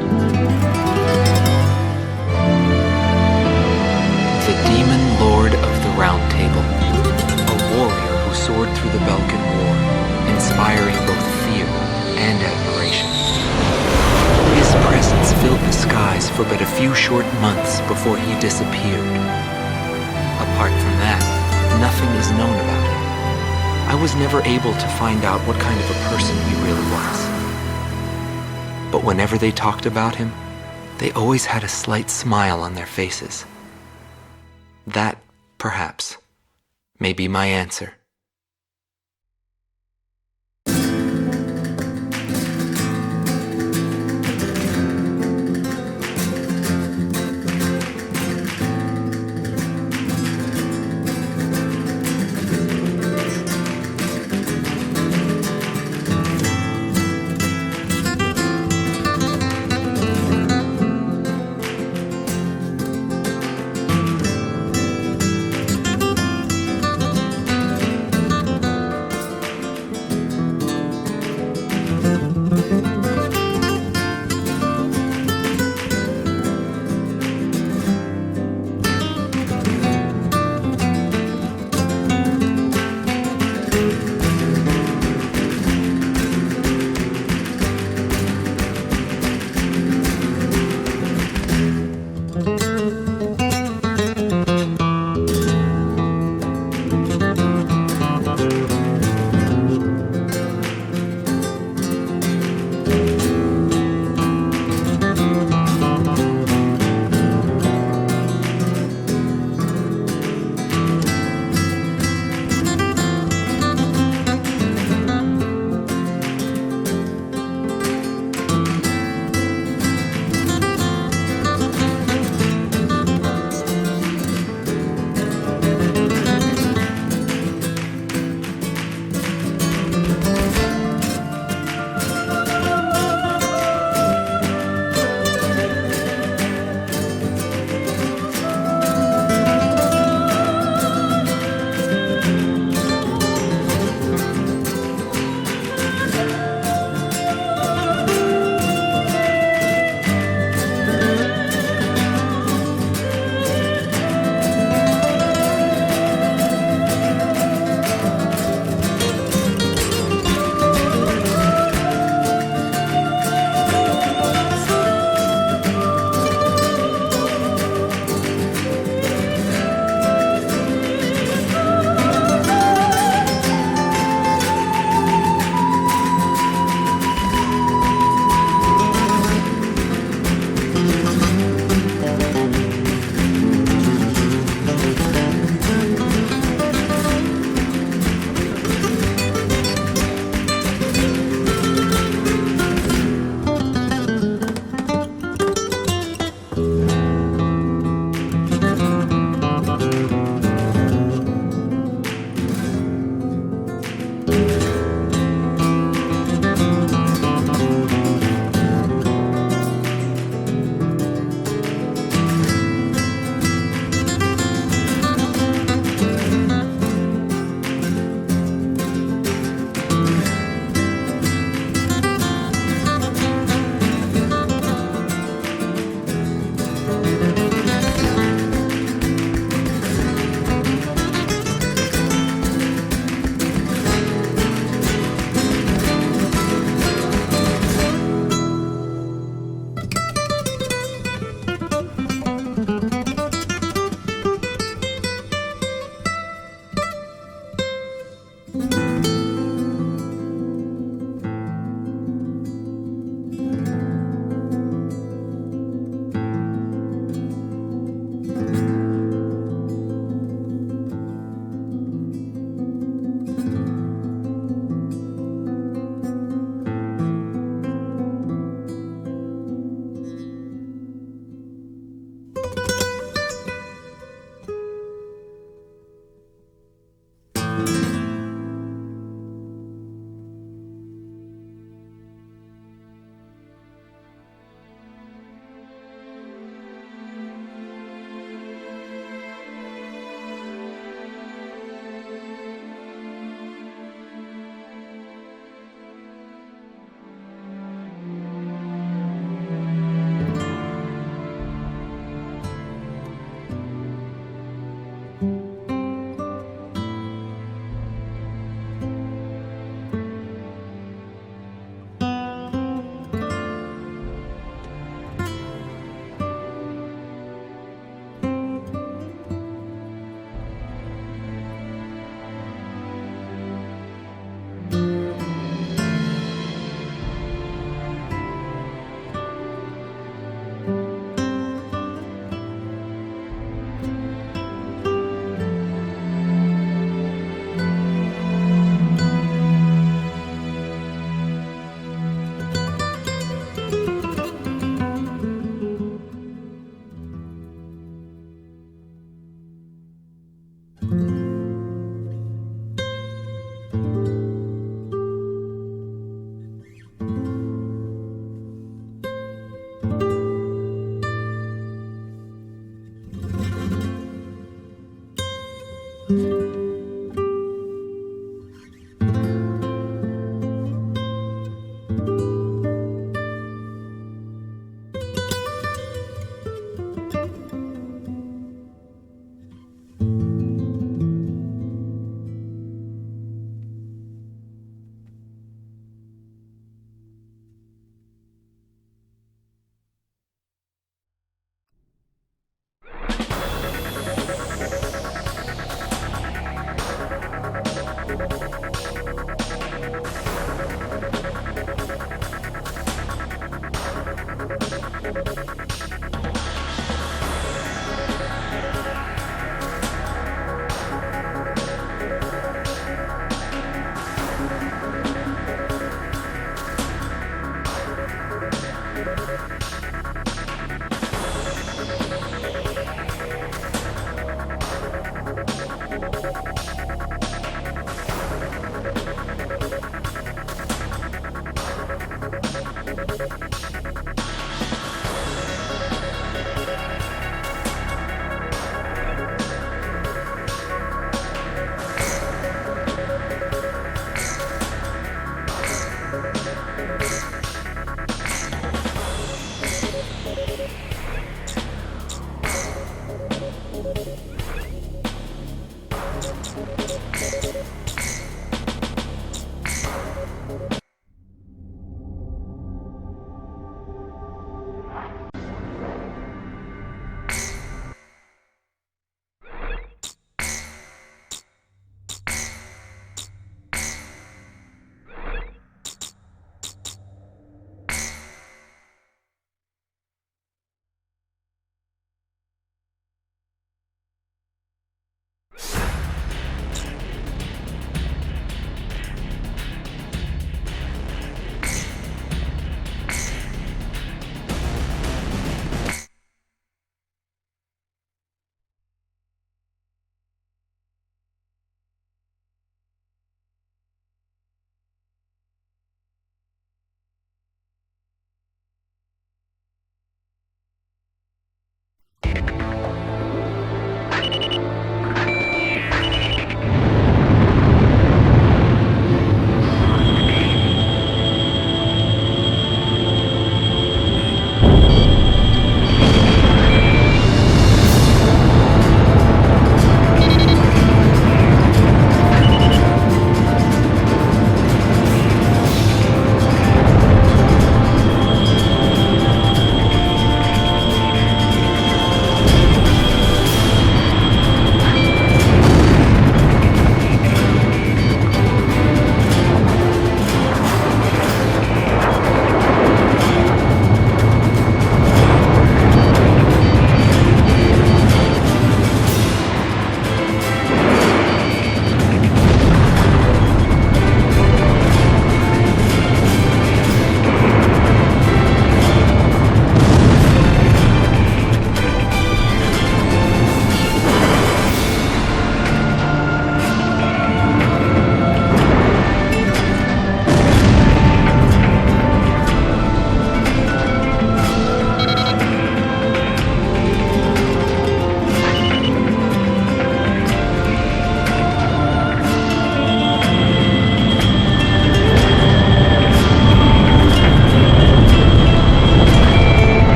The Demon Lord of the Round Table. A warrior who soared through the Belkan War, inspiring both fear and admiration. His presence filled the skies for but a few short months before he disappeared. Apart from that, nothing is known about him. I was never able to find out what kind of a person he really was. But whenever they talked about him, they always had a slight smile on their faces. That, perhaps, may be my answer.